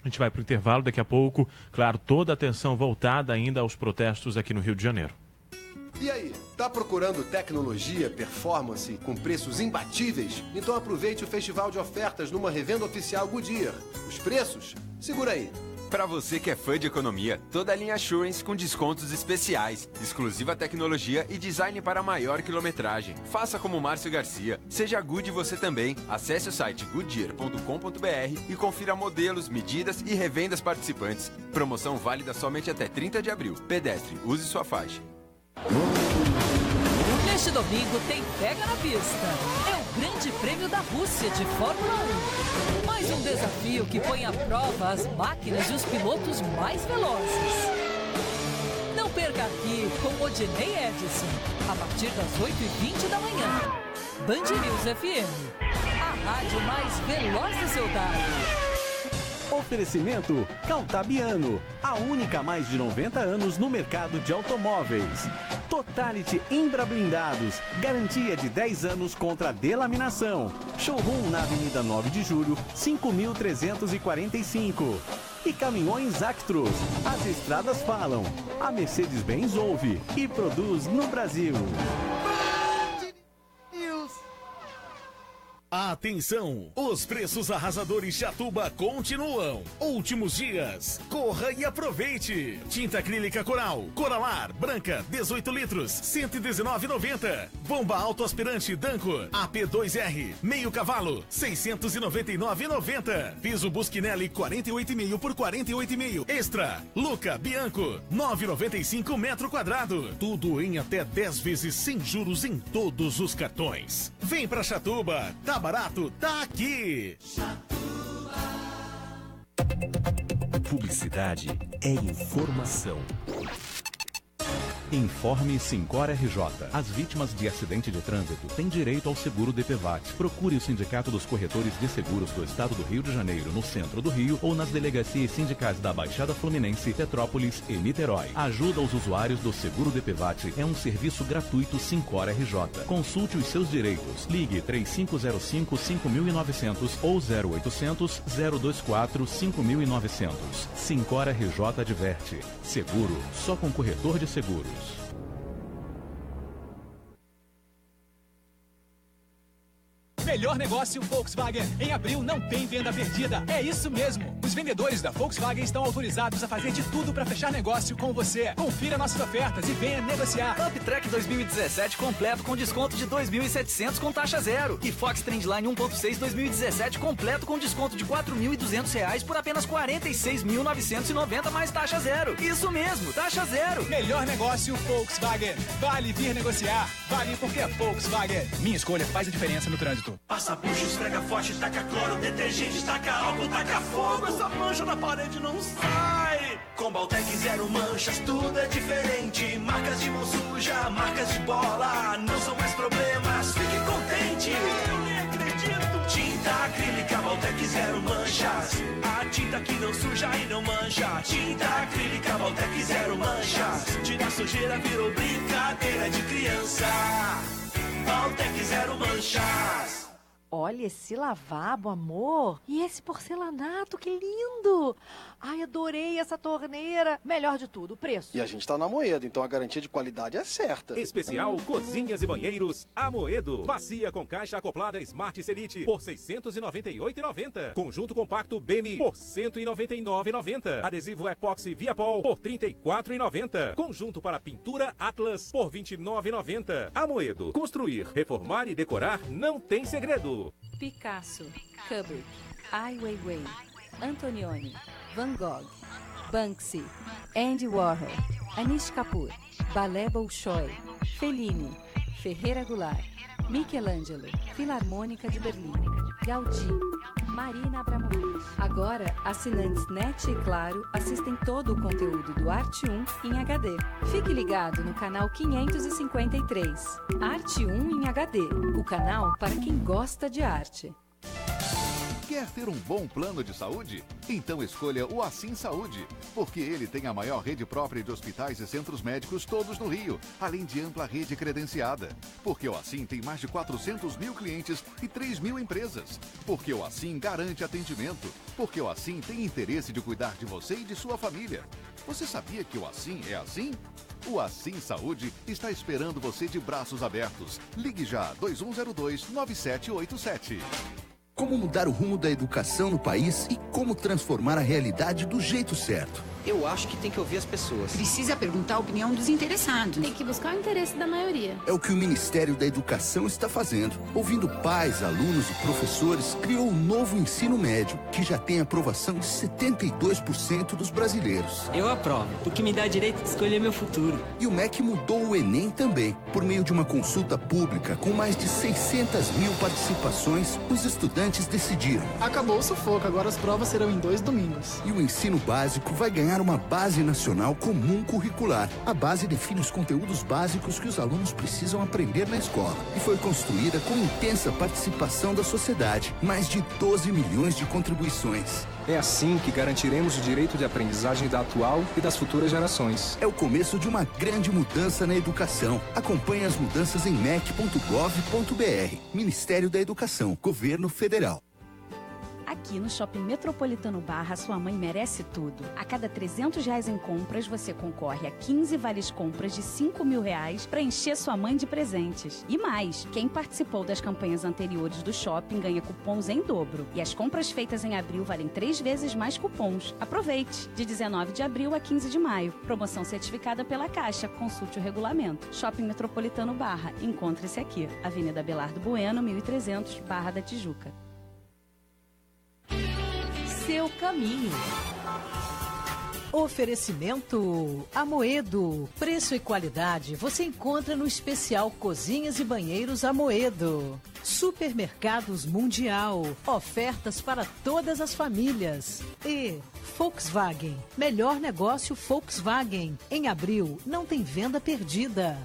A gente vai para o intervalo daqui a pouco. Claro, toda a atenção voltada ainda aos protestos aqui no Rio de Janeiro. E aí, tá procurando tecnologia, performance com preços imbatíveis? Então aproveite o festival de ofertas numa revenda oficial Goodyear. Os preços? Segura aí. Para você que é fã de economia, toda a linha Assurance com descontos especiais, exclusiva tecnologia e design para maior quilometragem. Faça como Márcio Garcia, seja Good você também. Acesse o site goodyear.com.br e confira modelos, medidas e revendas participantes. Promoção válida somente até 30 de abril. Pedestre, use sua faixa. Neste domingo tem Pega na Pista. É o Grande Prêmio da Rússia de Fórmula 1. Mais um desafio que põe à prova as máquinas e os pilotos mais velozes. Não perca aqui com Odinei Edson, a partir das 8h20 da manhã. Band News FM, a rádio mais veloz do seu dial. Oferecimento Caltabiano, a única há mais de 90 anos no mercado de automóveis. Totality Imbra Blindados, garantia de 10 anos contra a delaminação. Showroom na Avenida 9 de Julho, 5.345. E Caminhões Actros, as estradas falam. A Mercedes-Benz ouve e produz no Brasil. A Atenção! Os preços arrasadores Chatuba continuam. Últimos dias. Corra e aproveite. Tinta acrílica Coral, Coralar, branca, 18 litros, R$ 119,90. Bomba autoaspirante Danco, AP2R, meio cavalo, R$ 699,90. Piso Busquinelli, 48,5 por 48,5. Extra, Luca, Bianco, 9,95 metro quadrado. Tudo em até 10 vezes sem juros em todos os cartões. Vem pra Chatuba. Tá barato? Tá aqui. Publicidade é informação. Informe Sincor RJ. As vítimas de acidente de trânsito têm direito ao seguro DPVAT. Procure o Sindicato dos Corretores de Seguros do Estado do Rio de Janeiro, no centro do Rio, ou nas delegacias sindicais da Baixada Fluminense, Petrópolis e Niterói. Ajuda aos usuários do seguro DPVAT é um serviço gratuito Sincor RJ. Consulte os seus direitos. Ligue 3505-5900 ou 0800-024-5900. Sincor RJ adverte. Seguro só com corretor de seguros. Melhor negócio Volkswagen. Em abril não tem venda perdida. É isso mesmo. Os vendedores da Volkswagen estão autorizados a fazer de tudo para fechar negócio com você. Confira nossas ofertas e venha negociar. Uptrack 2017 completo com desconto de 2.700 com taxa zero. E Fox Trendline 1.6 2017 completo com desconto de R$4.200 por apenas R$46.990 mais taxa zero. Isso mesmo, taxa zero. Melhor negócio Volkswagen. Vale vir negociar. Vale porque é Volkswagen. Minha escolha faz a diferença no trânsito. Passa bucho, esfrega forte, taca cloro, detergente, taca álcool, taca fogo. Essa mancha na parede não sai. Com Baltec Zero Manchas tudo é diferente. Marcas de mão suja, marcas de bola, não são mais problemas, fique contente. Eu nem acredito. Tinta acrílica Baltec Zero Manchas. A tinta que não suja e não mancha. Tinta acrílica Baltec Zero Manchas. Tira sujeira, virou brincadeira de criança. Baltec Zero Manchas. Olha esse lavabo, amor. E esse porcelanato, que lindo. Ai, adorei essa torneira. Melhor de tudo, o preço. E a gente tá na Amoedo, então a garantia de qualidade é certa. Especial Cozinhas e Banheiros Amoedo. Bacia com caixa acoplada Smart Selite por R$ 698,90. Conjunto compacto Bemi por R$ 199,90. Adesivo epóxi Viapol por R$ 34,90. Conjunto para pintura Atlas por R$ 29,90. Amoedo. Construir, reformar e decorar não tem segredo. Picasso, Kubrick, Ai Weiwei, Antonioni, Van Gogh, Banksy, Andy Warhol, Anish Kapoor, Balé Bolshoi, Fellini, Ferreira Goulart, Michelangelo, Filarmônica de Berlim, Gaudí, Marina Abramovic. Agora, assinantes NET e Claro assistem todo o conteúdo do Arte 1 em HD. Fique ligado no canal 553. Arte 1 em HD, o canal para quem gosta de arte. Quer ter um bom plano de saúde? Então escolha o Assim Saúde, porque ele tem a maior rede própria de hospitais e centros médicos todos no Rio, além de ampla rede credenciada. Porque o Assim tem mais de 400 mil clientes e 3 mil empresas. Porque o Assim garante atendimento. Porque o Assim tem interesse de cuidar de você e de sua família. Você sabia que o Assim é assim? O Assim Saúde está esperando você de braços abertos. Ligue já 2102-9787. Como mudar o rumo da educação no país e como transformar a realidade do jeito certo. Eu acho que tem que ouvir as pessoas. Precisa perguntar a opinião dos interessados. Tem que buscar o interesse da maioria. É o que o Ministério da Educação está fazendo. Ouvindo pais, alunos e professores, criou um novo ensino médio, que já tem aprovação de 72% dos brasileiros. Eu aprovo, o que me dá direito de escolher meu futuro. E o MEC mudou o Enem também. Por meio de uma consulta pública com mais de 600 mil participações, os estudantes decidiram. Acabou o sufoco, agora as provas serão em 2 domingos. E o ensino básico vai ganhar uma base nacional comum curricular. A base define os conteúdos básicos que os alunos precisam aprender na escola e foi construída com intensa participação da sociedade. Mais de 12 milhões de contribuições. É assim que garantiremos o direito de aprendizagem da atual e das futuras gerações. É o começo de uma grande mudança na educação. Acompanhe as mudanças em mec.gov.br. Ministério da Educação, Governo Federal. Aqui no Shopping Metropolitano Barra, sua mãe merece tudo. A cada R$300 em compras, você concorre a 15 vales compras de R$5.000 para encher sua mãe de presentes. E mais, quem participou das campanhas anteriores do shopping ganha cupons em dobro. E as compras feitas em abril valem 3 vezes mais cupons. Aproveite! De 19 de abril a 15 de maio. Promoção certificada pela Caixa. Consulte o regulamento. Shopping Metropolitano Barra. Encontre-se aqui. Avenida Belardo Bueno, 1300, Barra da Tijuca. Seu caminho. Oferecimento Amoedo. Preço e qualidade você encontra no especial Cozinhas e Banheiros Amoedo. Supermercados Mundial. Ofertas para todas as famílias. E Volkswagen. Melhor negócio Volkswagen. Em abril não tem venda perdida.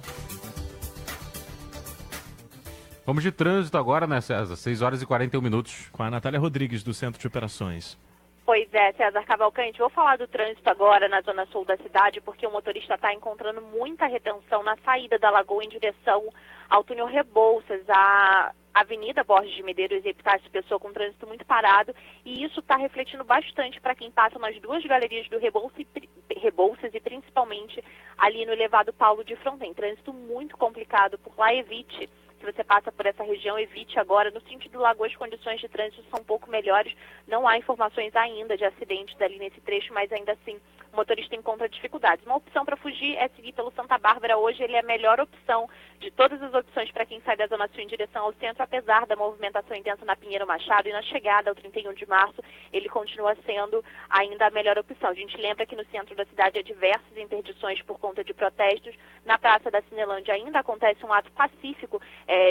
Vamos de trânsito agora, né, César? 6 horas e 41 minutos. Com a Natália Rodrigues, do Centro de Operações. Pois é, César Cavalcante, vou falar do trânsito agora na zona sul da cidade, porque o motorista está encontrando muita retenção na saída da Lagoa em direção ao túnel Rebouças, a Avenida Borges de Medeiros e Epitácio Pessoa com trânsito muito parado, e isso está refletindo bastante para quem passa nas duas galerias do Rebouças e principalmente ali no elevado Paulo de Fronten. Trânsito muito complicado por lá, evite. Se você passa por essa região, evite agora. No sentido do Lagoa, as condições de trânsito são um pouco melhores. Não há informações ainda de acidentes ali nesse trecho, mas ainda assim o motorista encontra dificuldades. Uma opção para fugir é seguir pelo Santa Bárbara. Hoje ele é a melhor opção de todas as opções para quem sai da Zona Sul em direção ao centro, apesar da movimentação intensa na Pinheiro Machado e na chegada ao 31 de março, ele continua sendo ainda a melhor opção. A gente lembra que no centro da cidade há diversas interdições por conta de protestos. Na Praça da Cinelândia ainda acontece um ato pacífico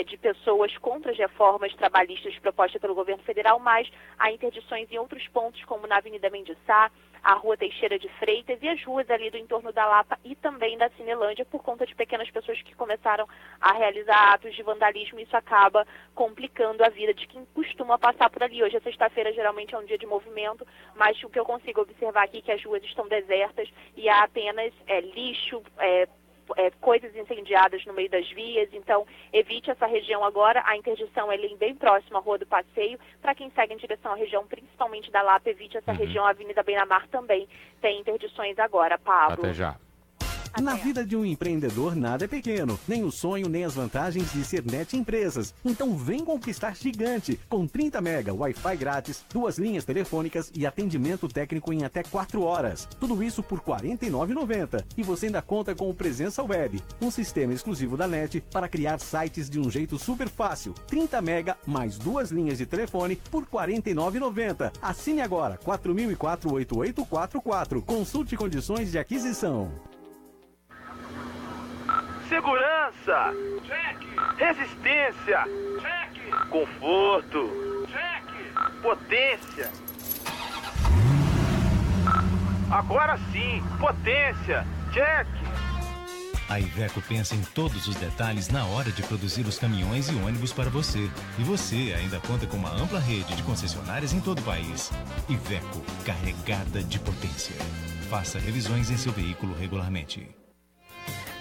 de pessoas contra as reformas trabalhistas propostas pelo governo federal, mas há interdições em outros pontos, como na Avenida Mendiçá, a Rua Teixeira de Freitas e as ruas ali do entorno da Lapa e também da Cinelândia, por conta de pequenas pessoas que começaram a realizar atos de vandalismo. Isso acaba complicando a vida de quem costuma passar por ali. Hoje, a sexta-feira, geralmente é um dia de movimento, mas o que eu consigo observar aqui é que as ruas estão desertas e há apenas lixo, coisas incendiadas no meio das vias. Então evite essa região agora. A interdição é bem próxima à Rua do Passeio. Para quem segue em direção à região, principalmente da Lapa, evite essa região. A Avenida Beira-Mar também tem interdições agora, Pablo. Até já. Na vida de um empreendedor, nada é pequeno, nem o sonho, nem as vantagens de ser net empresas. Então vem conquistar gigante, com 30 mega Wi-Fi grátis, 2 linhas telefônicas e atendimento técnico em até 4 horas. Tudo isso por R$ 49,90. E você ainda conta com o Presença Web, um sistema exclusivo da NET para criar sites de um jeito super fácil. 30 mega mais 2 linhas de telefone por R$ 49,90. Assine agora, 4004-8844. Consulte condições de aquisição. Segurança. Check. Resistência. Check. Conforto. Check. Potência. Agora sim, potência. Check. A Iveco pensa em todos os detalhes na hora de produzir os caminhões e ônibus para você. E você ainda conta com uma ampla rede de concessionárias em todo o país. Iveco, carregada de potência. Faça revisões em seu veículo regularmente.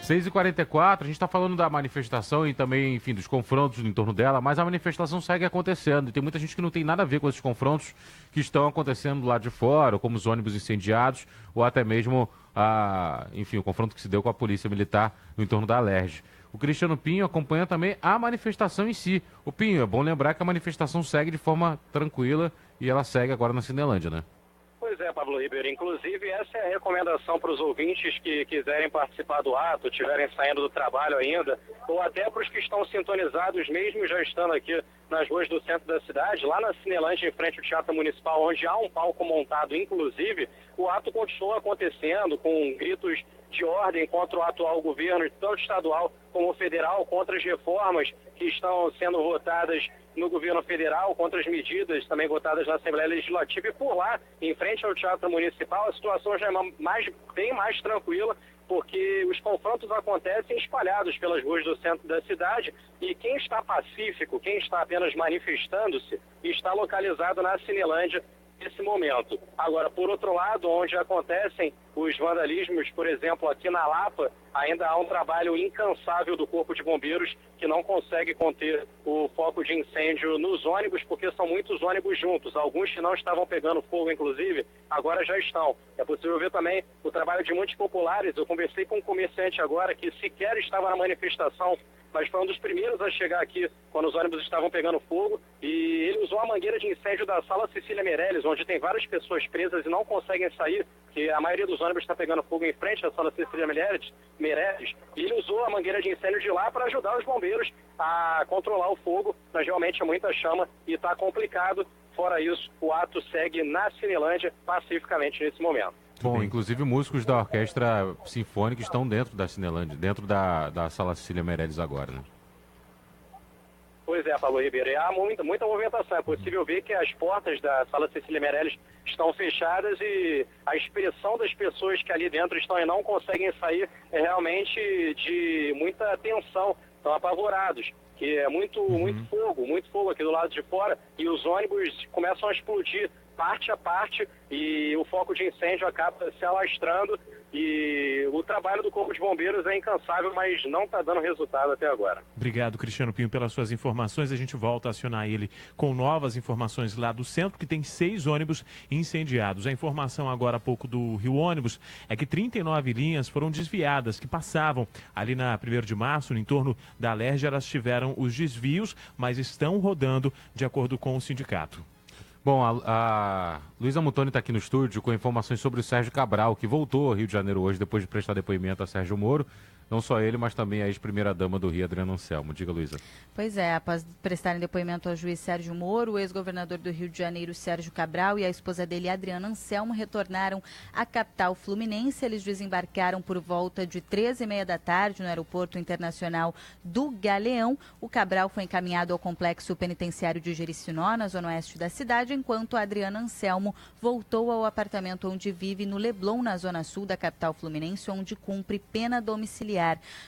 6h44, a gente está falando da manifestação e também, enfim, dos confrontos em torno dela, mas a manifestação segue acontecendo e tem muita gente que não tem nada a ver com esses confrontos que estão acontecendo lá de fora, como os ônibus incendiados ou até mesmo, enfim, o confronto que se deu com a polícia militar no entorno da Alerj. O Cristiano Pinho acompanha também a manifestação em si. O Pinho, é bom lembrar que a manifestação segue de forma tranquila e ela segue agora na Cinelândia, né? Pois é, Pablo Ribeiro. Inclusive, essa é a recomendação para os ouvintes que quiserem participar do ato, estiverem saindo do trabalho ainda, ou até para os que estão sintonizados, mesmo já estando aqui nas ruas do centro da cidade, lá na Cinelândia, em frente ao Teatro Municipal, onde há um palco montado, inclusive, o ato continua acontecendo com gritos de ordem contra o atual governo, tanto estadual como federal, contra as reformas que estão sendo votadas no governo federal, contra as medidas também votadas na Assembleia Legislativa. E por lá, em frente ao Teatro Municipal, a situação já é bem mais tranquila, porque os confrontos acontecem espalhados pelas ruas do centro da cidade e quem está pacífico, quem está apenas manifestando-se, está localizado na Cinelândia nesse momento. Agora, por outro lado, onde acontecem os vandalismos, por exemplo, aqui na Lapa, ainda há um trabalho incansável do Corpo de Bombeiros que não consegue conter o foco de incêndio nos ônibus, porque são muitos ônibus juntos. Alguns que não estavam pegando fogo, inclusive, agora já estão. É possível ver também o trabalho de muitos populares. Eu conversei com um comerciante agora que sequer estava na manifestação, mas foi um dos primeiros a chegar aqui quando os ônibus estavam pegando fogo, e ele usou a mangueira de incêndio da Sala Cecília Meirelles, onde tem várias pessoas presas e não conseguem sair, porque a maioria dos ônibus está pegando fogo em frente à Sala Cecília Meirelles, e ele usou a mangueira de incêndio de lá para ajudar os bombeiros a controlar o fogo, mas realmente é muita chama e está complicado. Fora isso, o ato segue na Cinelândia pacificamente nesse momento. Bom, inclusive músicos da Orquestra Sinfônica estão dentro da Cinelândia, dentro da Sala Cecília Meirelles agora, né? Pois é, Paulo Ribeiro, e há muita movimentação. É possível ver que as portas da Sala Cecília Meirelles estão fechadas e a expressão das pessoas que ali dentro estão e não conseguem sair é realmente de muita tensão, estão apavorados, que é muito fogo aqui do lado de fora, e os ônibus começam a explodir parte a parte e o foco de incêndio acaba se alastrando, e o trabalho do Corpo de Bombeiros é incansável, mas não está dando resultado até agora. Obrigado, Cristiano Pinho, pelas suas informações. A gente volta a acionar ele com novas informações lá do centro, que tem 6 ônibus incendiados. A informação agora há pouco do Rio Ônibus é que 39 linhas foram desviadas, que passavam ali na 1º de março, no entorno da Alerj. Elas tiveram os desvios, mas estão rodando de acordo com o sindicato. Bom, a Luísa Mutoni está aqui no estúdio com informações sobre o Sérgio Cabral, que voltou ao Rio de Janeiro hoje depois de prestar depoimento a Sérgio Moro. Não só ele, mas também a ex-primeira-dama do Rio, Adriana Anselmo. Diga, Luísa. Pois é, após prestarem depoimento ao juiz Sérgio Moro, o ex-governador do Rio de Janeiro, Sérgio Cabral, e a esposa dele, Adriana Anselmo, retornaram à capital fluminense. Eles desembarcaram por volta de 13h30 da tarde no Aeroporto Internacional do Galeão. O Cabral foi encaminhado ao complexo penitenciário de Jericinó, na zona oeste da cidade, enquanto a Adriana Anselmo voltou ao apartamento onde vive no Leblon, na zona sul da capital fluminense, onde cumpre pena domiciliar.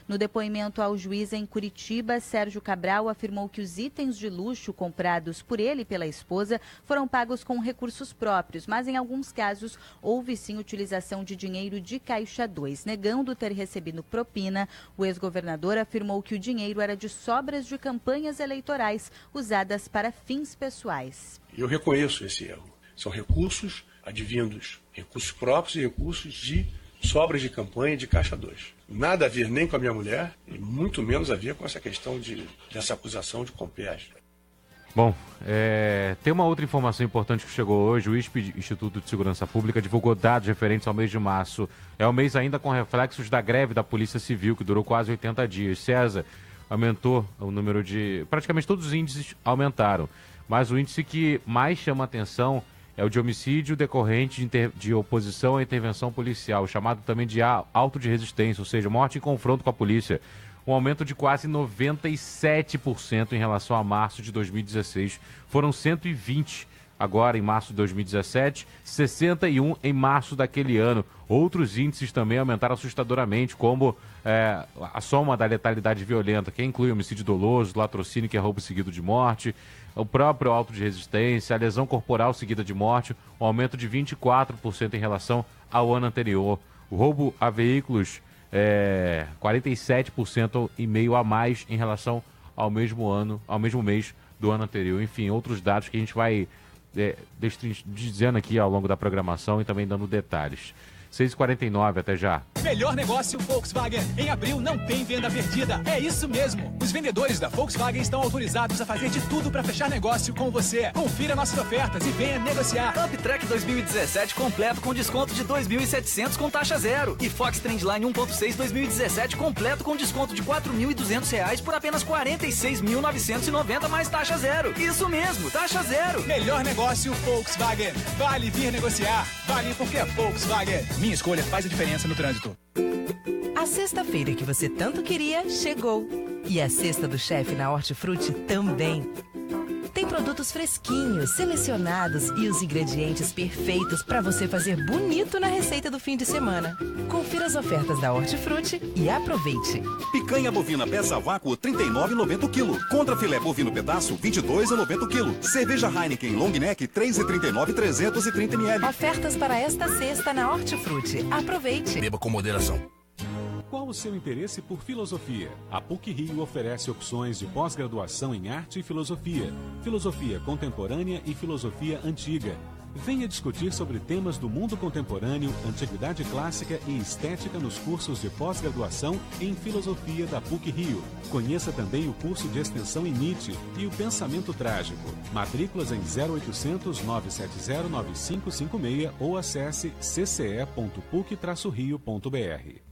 No depoimento ao juiz em Curitiba, Sérgio Cabral afirmou que os itens de luxo comprados por ele e pela esposa foram pagos com recursos próprios, mas em alguns casos houve sim utilização de dinheiro de Caixa 2. Negando ter recebido propina, o ex-governador afirmou que o dinheiro era de sobras de campanhas eleitorais usadas para fins pessoais. Eu reconheço esse erro. São recursos advindos, recursos próprios e recursos de sobras de campanha de Caixa 2. Nada a ver nem com a minha mulher, e muito menos a ver com essa questão dessa acusação de compés. Bom, tem uma outra informação importante que chegou hoje. O ISP, Instituto de Segurança Pública, divulgou dados referentes ao mês de março. É o mês ainda com reflexos da greve da Polícia Civil, que durou quase 80 dias. César, aumentou o número de... Praticamente todos os índices aumentaram, mas o índice que mais chama atenção é o de homicídio decorrente de oposição à intervenção policial, chamado também de auto de resistência, ou seja, morte em confronto com a polícia. Um aumento de quase 97% em relação a março de 2016. Foram 120 agora em março de 2017, 61 em março daquele ano. Outros índices também aumentaram assustadoramente, como a soma da letalidade violenta, que inclui homicídio doloso, latrocínio, que é roubo seguido de morte, o próprio auto de resistência, a lesão corporal seguida de morte, um aumento de 24% em relação ao ano anterior. O roubo a veículos, 47% e meio a mais em relação ao mesmo ano, ao mesmo mês do ano anterior. Enfim, outros dados que a gente vai dizendo aqui ao longo da programação e também dando detalhes. 6h49, até já. Melhor negócio Volkswagen. Em abril não tem venda perdida. É isso mesmo. Os vendedores da Volkswagen estão autorizados a fazer de tudo para fechar negócio com você. Confira nossas ofertas e venha negociar. Uptrack 2017 completo com desconto de 2.700 com taxa zero. E Fox Trendline 1.6 2017 completo com desconto de R$4.200 por apenas R$46.990 mais taxa zero. Isso mesmo, taxa zero. Melhor negócio Volkswagen. Vale vir negociar. Vale porque é Volkswagen. Minha escolha faz a diferença no trânsito. A sexta-feira que você tanto queria chegou. E a cesta do chefe na Hortifruti também. Tem produtos fresquinhos, selecionados e os ingredientes perfeitos para você fazer bonito na receita do fim de semana. Confira as ofertas da Hortifruti e aproveite. Picanha bovina peça a vácuo R$ 39,90 o quilo. Contra filé bovino pedaço R$ 22,90 o quilo. Cerveja Heineken Long Neck R$ 3,39 330 ml. Ofertas para esta sexta na Hortifruti. Aproveite. Beba com moderação. Qual o seu interesse por filosofia? A PUC-Rio oferece opções de pós-graduação em arte e filosofia, filosofia contemporânea e filosofia antiga. Venha discutir sobre temas do mundo contemporâneo, antiguidade clássica e estética nos cursos de pós-graduação em filosofia da PUC-Rio. Conheça também o curso de extensão em Nietzsche e o pensamento trágico. Matrículas em 0800 970 9556 ou acesse cce.puc-rio.br.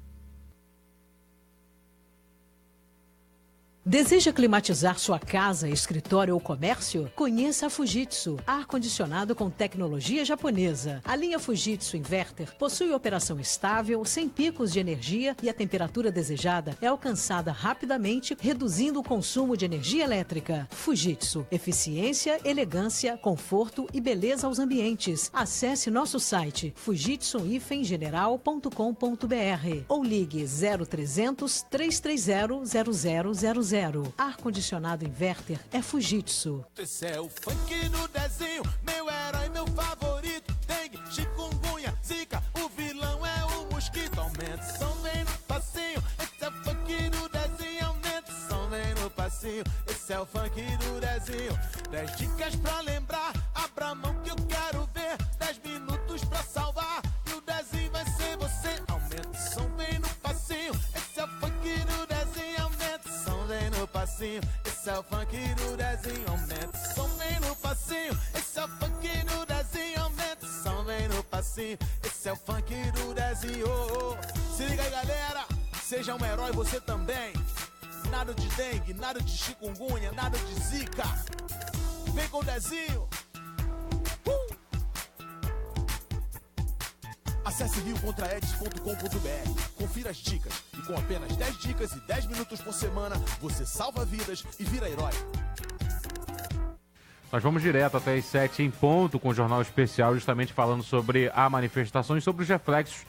Deseja climatizar sua casa, escritório ou comércio? Conheça a Fujitsu, ar-condicionado com tecnologia japonesa. A linha Fujitsu Inverter possui operação estável, sem picos de energia e a temperatura desejada é alcançada rapidamente, reduzindo o consumo de energia elétrica. Fujitsu, eficiência, elegância, conforto e beleza aos ambientes. Acesse nosso site fujitsu-general.com.br ou ligue 0300 330 0000. Ar-condicionado Inverter é Fujitsu. Esse é o funk do desenho, meu herói, meu favorito. Dengue, chikungunya, zika, o vilão é o mosquito. Aumenta o som, vem no passinho. Esse é o funk do desenho, aumenta o som, vem no passinho. Esse é o funk do desenho. 10 dicas pra lembrar, abra a mão que eu quero ver. 10 minutos pra salvar e o desenho vai ser você. Aumenta o som, vem no passinho. Esse é o funk do desenho, aumenta o som, vem no passinho. Esse é o funk do desenho, aumenta o som, vem no passinho. Esse é o funk do desenho, aumenta o som, vem no passinho. Esse é o funk do desenho. Se liga aí, galera, seja um herói você também. Nada de dengue, nada de chikungunya, nada de zika. Vem com o desenho. Acesse riocontraedes.com.br, confira as dicas e com apenas 10 dicas e 10 minutos por semana, você salva vidas e vira herói. Nós vamos direto até as 7 em ponto com o Jornal Especial, justamente falando sobre a manifestação e sobre os reflexos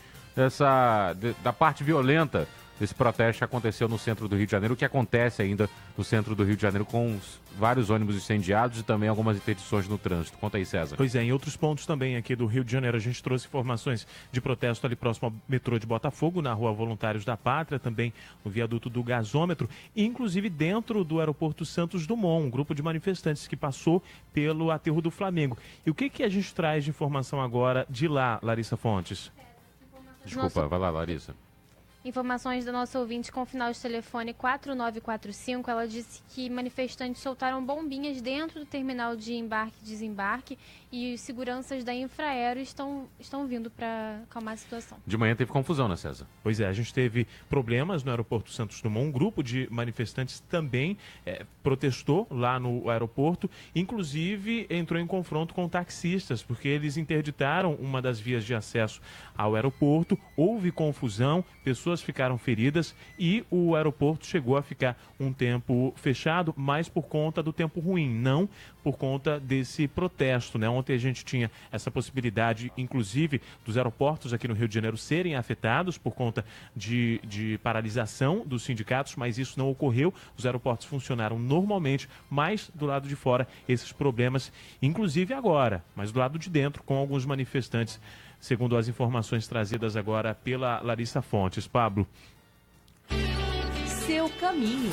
da parte violenta desse protesto que aconteceu no centro do Rio de Janeiro, que acontece ainda no centro do Rio de Janeiro com vários ônibus incendiados e também algumas interdições no trânsito. Conta aí, César. Pois é, em outros pontos também aqui do Rio de Janeiro, a gente trouxe informações de protesto ali próximo ao metrô de Botafogo, na Rua Voluntários da Pátria, também no viaduto do Gasômetro, e inclusive dentro do aeroporto Santos Dumont, um grupo de manifestantes que passou pelo aterro do Flamengo. E o que a gente traz de informação agora de lá, Larissa Fontes? Desculpa, vai lá, Larissa. Informações da nossa ouvinte com o final de telefone 4945, ela disse que manifestantes soltaram bombinhas dentro do terminal de embarque e desembarque e os seguranças da Infraero estão vindo para acalmar a situação. De manhã teve confusão, né, César? Pois é, a gente teve problemas no aeroporto Santos Dumont, um grupo de manifestantes também protestou lá no aeroporto, inclusive entrou em confronto com taxistas, porque eles interditaram uma das vias de acesso ao aeroporto, houve confusão, pessoas ficaram feridas e o aeroporto chegou a ficar um tempo fechado, mas por conta do tempo ruim, não por conta desse protesto, né? Ontem a gente tinha essa possibilidade, inclusive, dos aeroportos aqui no Rio de Janeiro serem afetados por conta de paralisação dos sindicatos, mas isso não ocorreu. Os aeroportos funcionaram normalmente, mas do lado de fora esses problemas, inclusive agora, mas do lado de dentro, com alguns manifestantes, segundo as informações trazidas agora pela Larissa Fontes. Pablo. Seu caminho.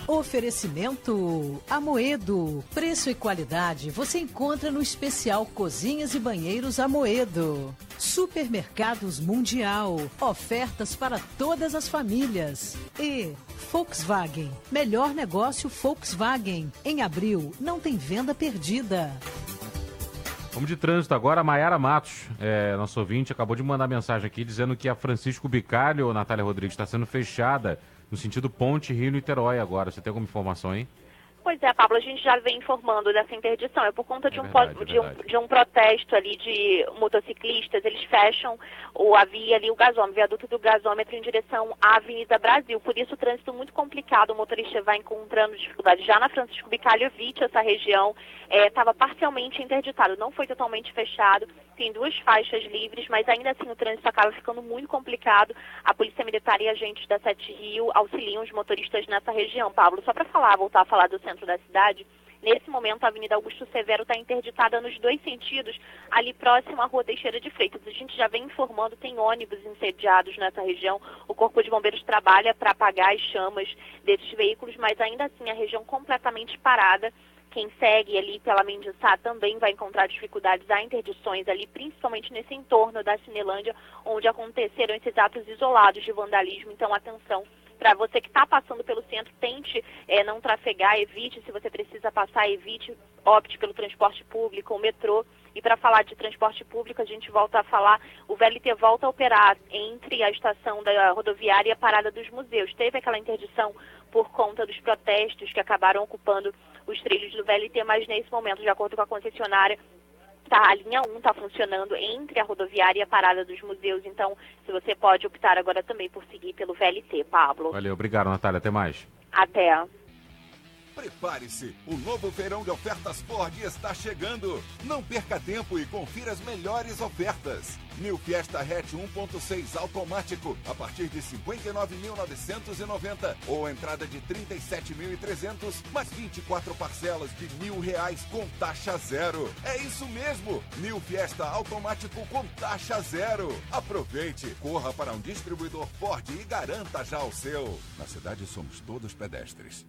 Oferecimento Amoedo. Preço e qualidade você encontra no especial Cozinhas e Banheiros Amoedo. Supermercados Mundial. Ofertas para todas as famílias. E Volkswagen. Melhor negócio Volkswagen. Em abril não tem venda perdida. Vamos de trânsito agora. A Maiara Matos, nosso ouvinte, acabou de mandar mensagem aqui dizendo que a Francisco Bicalho, Natália Rodrigues, está sendo fechada no sentido Ponte Rio-Niterói agora. Você tem alguma informação aí? Pois é, Pablo, a gente já vem informando dessa interdição. É por conta de um protesto ali de motociclistas. Eles fecham a via ali, o viaduto do gasômetro em direção à Avenida Brasil. Por isso, o trânsito muito complicado. O motorista vai encontrando dificuldade. Já na Francisco Bicalho Witt, essa região estava parcialmente interditado. Não foi totalmente fechado. Tem 2 faixas livres, mas ainda assim o trânsito acaba ficando muito complicado. A Polícia Militar e agentes da 7 Rio auxiliam os motoristas nessa região. Pablo, só para voltar a falar do centro da cidade, nesse momento a Avenida Augusto Severo está interditada nos 2 sentidos, ali próximo à Rua Teixeira de Freitas. A gente já vem informando, tem ônibus incendiados nessa região, o Corpo de Bombeiros trabalha para apagar as chamas desses veículos, mas ainda assim a região completamente parada. Quem segue ali pela Mendiçá também vai encontrar dificuldades, há interdições ali, principalmente nesse entorno da Cinelândia, onde aconteceram esses atos isolados de vandalismo. Então, atenção, para você que está passando pelo centro, tente não trafegar, evite, se você precisa passar, evite, opte pelo transporte público, o metrô. E para falar de transporte público, a gente volta a falar, o VLT volta a operar entre a estação da rodoviária e a parada dos museus. Teve aquela interdição por conta dos protestos que acabaram ocupando os trilhos do VLT, mas nesse momento, de acordo com a concessionária, a linha 1 está funcionando entre a rodoviária e a parada dos museus. Então, se você pode optar agora também por seguir pelo VLT, Pablo. Valeu, obrigado, Natália. Até mais. Até. Prepare-se, o novo verão de ofertas Ford está chegando. Não perca tempo e confira as melhores ofertas. New Fiesta Hatch 1.6 automático a partir de 59.990 ou entrada de 37.300 mais 24 parcelas de R$1.000 com taxa zero. É isso mesmo, New Fiesta automático com taxa zero. Aproveite, corra para um distribuidor Ford e garanta já o seu. Na cidade somos todos pedestres.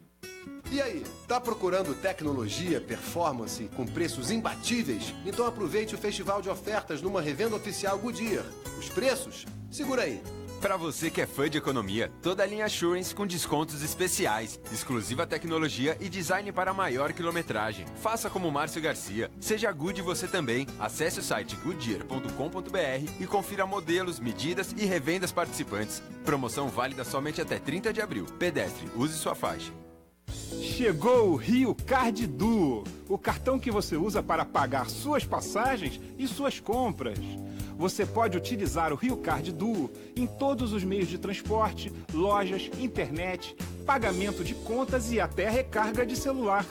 E aí, tá procurando tecnologia, performance com preços imbatíveis? Então aproveite o festival de ofertas numa revenda oficial Goodyear. Os preços? Segura aí. Para você que é fã de economia, toda a linha Assurance com descontos especiais, exclusiva tecnologia e design para maior quilometragem. Faça como Márcio Garcia. Seja Good você também. Acesse o site goodyear.com.br e confira modelos, medidas e revendas participantes. Promoção válida somente até 30 de abril. Pedestre, use sua faixa. Chegou o Rio Card Duo, o cartão que você usa para pagar suas passagens e suas compras. Você pode utilizar o Rio Card Duo em todos os meios de transporte, lojas, internet, pagamento de contas e até recarga de celular.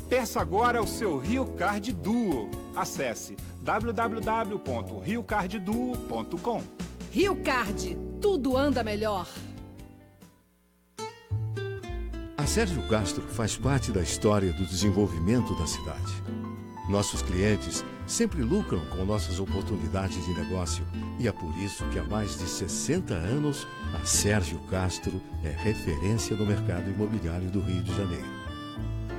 Peça agora o seu Rio Card Duo. Acesse www.riocardduo.com. Rio Card, tudo anda melhor. A Sérgio Castro faz parte da história do desenvolvimento da cidade. Nossos clientes sempre lucram com nossas oportunidades de negócio e é por isso que há mais de 60 anos a Sérgio Castro é referência no mercado imobiliário do Rio de Janeiro.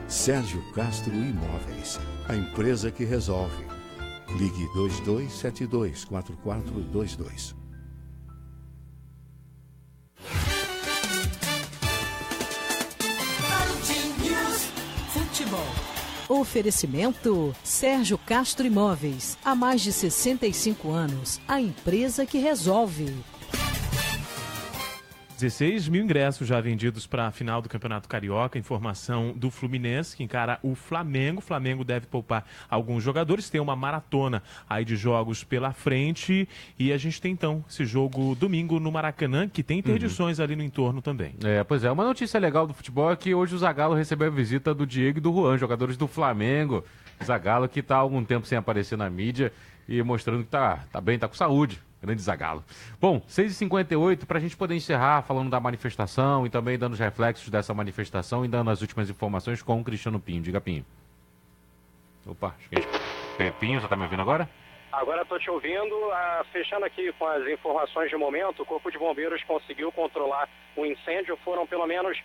Sérgio Castro Imóveis, a empresa que resolve. Ligue 2272-4422. Oferecimento Sérgio Castro Imóveis. Há mais de 65 anos, a empresa que resolve. 16 mil ingressos já vendidos para a final do Campeonato Carioca. Informação do Fluminense, que encara o Flamengo. O Flamengo deve poupar alguns jogadores. Tem uma maratona aí de jogos pela frente. E a gente tem, então, esse jogo domingo no Maracanã, que tem interdições ali no entorno também. Pois é. Uma notícia legal do futebol é que hoje o Zagallo recebeu a visita do Diego e do Juan, jogadores do Flamengo. Zagallo que está há algum tempo sem aparecer na mídia e mostrando que tá bem, tá com saúde. Grande Zagallo. Bom, 6h58, para a gente poder encerrar falando da manifestação e também dando os reflexos dessa manifestação e dando as últimas informações com o Cristiano Pinho. Diga, Pinho. Opa, acho que Pinho, você está me ouvindo agora? Agora estou te ouvindo. Fechando aqui com as informações de momento, o Corpo de Bombeiros conseguiu controlar o incêndio. Foram pelo menos,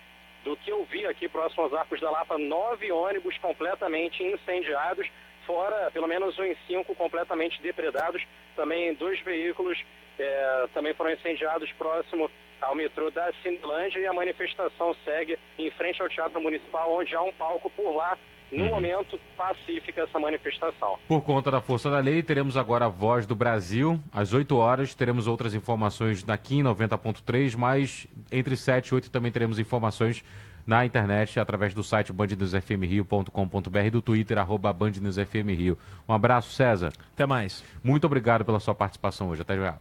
do que eu vi aqui próximo aos Arcos da Lapa, 9 ônibus completamente incendiados. Fora, pelo menos uns 5 completamente depredados. Também 2 veículos também foram incendiados próximo ao metrô da Cinelândia e a manifestação segue em frente ao Teatro Municipal, onde há um palco por lá. No momento, pacífica essa manifestação. Por conta da força da lei, teremos agora a Voz do Brasil. Às 8 horas, teremos outras informações aqui em 90.3, mas entre 7 e 8 também teremos informações na internet, através do site bandnewsfmrio.com.br e do Twitter, @bandnewsfmrio. Um abraço, César. Até mais. Muito obrigado pela sua participação hoje. Até já.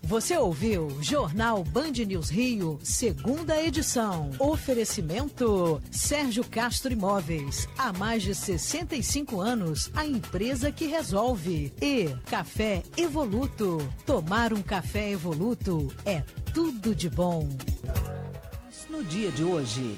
Você ouviu Jornal Band News Rio, segunda edição. Oferecimento Sérgio Castro Imóveis. Há mais de 65 anos, a empresa que resolve. E Café Evoluto. Tomar um café Evoluto é tudo de bom. No dia de hoje.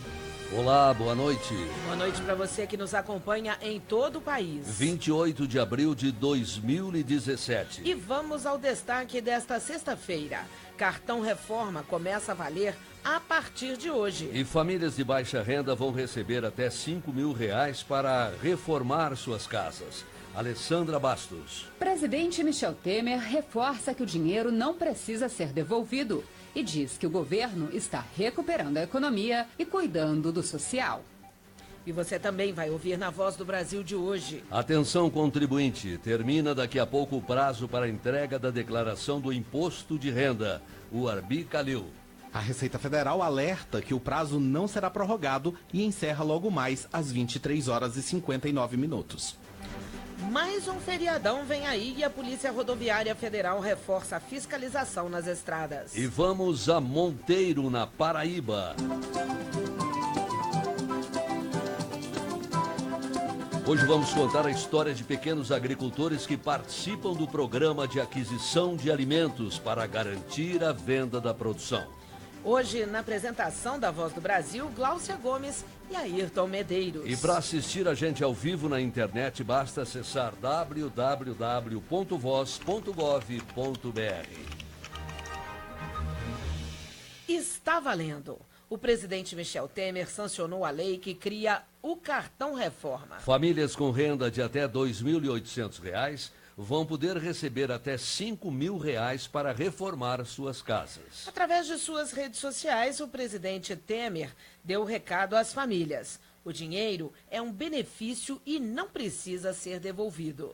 Olá, boa noite. Boa noite para você que nos acompanha em todo o país. 28 de abril de 2017. E vamos ao destaque desta sexta-feira. Cartão Reforma começa a valer a partir de hoje. E famílias de baixa renda vão receber até R$5.000 para reformar suas casas. Alessandra Bastos. Presidente Michel Temer reforça que o dinheiro não precisa ser devolvido e diz que o governo está recuperando a economia e cuidando do social. E você também vai ouvir na Voz do Brasil de hoje. Atenção, contribuinte. Termina daqui a pouco o prazo para a entrega da declaração do Imposto de Renda. O Arbi Calil. A Receita Federal alerta que o prazo não será prorrogado e encerra logo mais às 23h59. Mais um feriadão vem aí e a Polícia Rodoviária Federal reforça a fiscalização nas estradas. E vamos a Monteiro, na Paraíba. Hoje vamos contar a história de pequenos agricultores que participam do programa de aquisição de alimentos para garantir a venda da produção. Hoje, na apresentação da Voz do Brasil, Gláucia Gomes e Ayrton Medeiros. E para assistir a gente ao vivo na internet, basta acessar www.voz.gov.br. Está valendo! O presidente Michel Temer sancionou a lei que cria o Cartão Reforma. Famílias com renda de até R$ 2.800 vão poder receber até R$5.000 para reformar suas casas. Através de suas redes sociais, o presidente Temer deu o recado às famílias. O dinheiro é um benefício e não precisa ser devolvido.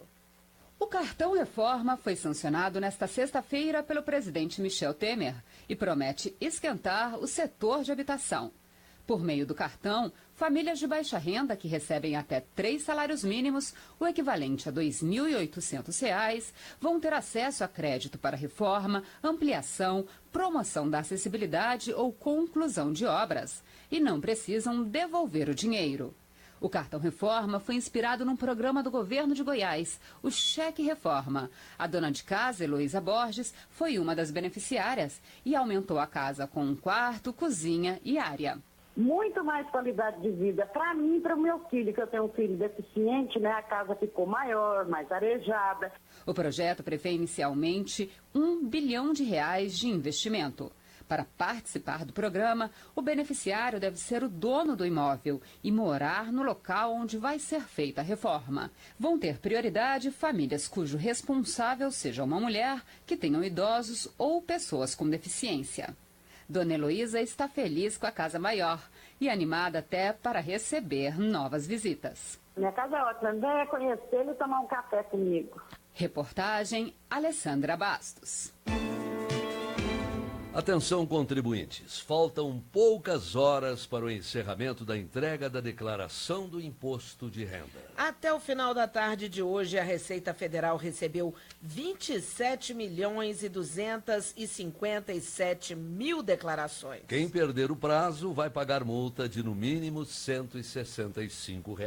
O Cartão Reforma foi sancionado nesta sexta-feira pelo presidente Michel Temer e promete esquentar o setor de habitação. Por meio do cartão, famílias de baixa renda que recebem até 3 salários mínimos, o equivalente a R$ 2.800, vão ter acesso a crédito para reforma, ampliação, promoção da acessibilidade ou conclusão de obras e não precisam devolver o dinheiro. O Cartão Reforma foi inspirado num programa do governo de Goiás, o Cheque Reforma. A dona de casa, Heloísa Borges, foi uma das beneficiárias e aumentou a casa com um quarto, cozinha e área. Muito mais qualidade de vida para mim e para o meu filho, que eu tenho um filho deficiente, né? A casa ficou maior, mais arejada. O projeto prevê inicialmente R$1 bilhão de investimento. Para participar do programa, o beneficiário deve ser o dono do imóvel e morar no local onde vai ser feita a reforma. Vão ter prioridade famílias cujo responsável seja uma mulher, que tenham idosos ou pessoas com deficiência. Dona Heloísa está feliz com a casa maior e animada até para receber novas visitas. Minha casa é ótima, venha conhecê-lo e tomar um café comigo. Reportagem Alessandra Bastos. Atenção, contribuintes. Faltam poucas horas para o encerramento da entrega da declaração do Imposto de Renda. Até o final da tarde de hoje, a Receita Federal recebeu 27.257.000 declarações. Quem perder o prazo vai pagar multa de no mínimo R$ 165.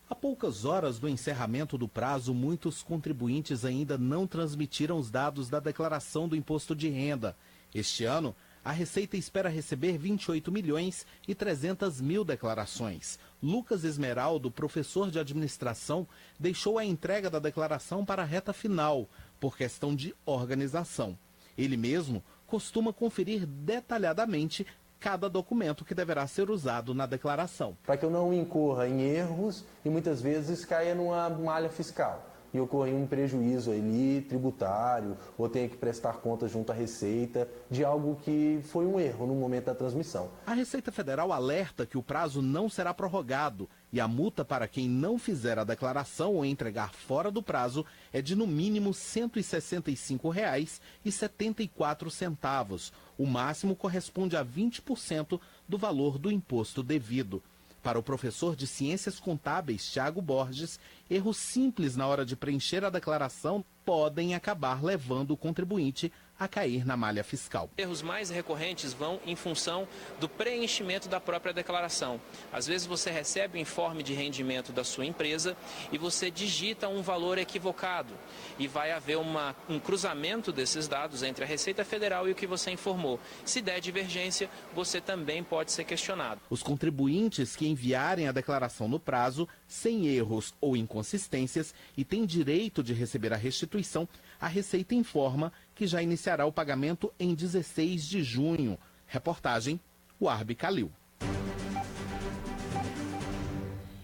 Há poucas horas do encerramento do prazo, muitos contribuintes ainda não transmitiram os dados da declaração do Imposto de Renda. Este ano, a Receita espera receber 28.300.000 declarações. Lucas Esmeraldo, professor de administração, deixou a entrega da declaração para a reta final, por questão de organização. Ele mesmo costuma conferir detalhadamente cada documento que deverá ser usado na declaração. Para que eu não incorra em erros e muitas vezes caia numa malha fiscal. e ocorrer um prejuízo ali tributário ou tenha que prestar contas junto à Receita de algo que foi um erro no momento da transmissão. A Receita Federal alerta que o prazo não será prorrogado e a multa para quem não fizer a declaração ou entregar fora do prazo é de no mínimo R$ 165,74. O máximo corresponde a 20% do valor do imposto devido. Para o professor de Ciências Contábeis, Thiago Borges, erros simples na hora de preencher a declaração podem acabar levando o contribuinte a cair na malha fiscal. Erros mais recorrentes vão em função do preenchimento da própria declaração. Às vezes você recebe o informe de rendimento da sua empresa e você digita um valor equivocado e vai haver um cruzamento desses dados entre a Receita Federal e o que você informou. Se der divergência, você também pode ser questionado. Os contribuintes que enviarem a declaração no prazo, sem erros ou inconsistências e têm direito de receber a restituição, a Receita informa que já iniciará o pagamento em 16 de junho. Reportagem, Warbi Calil.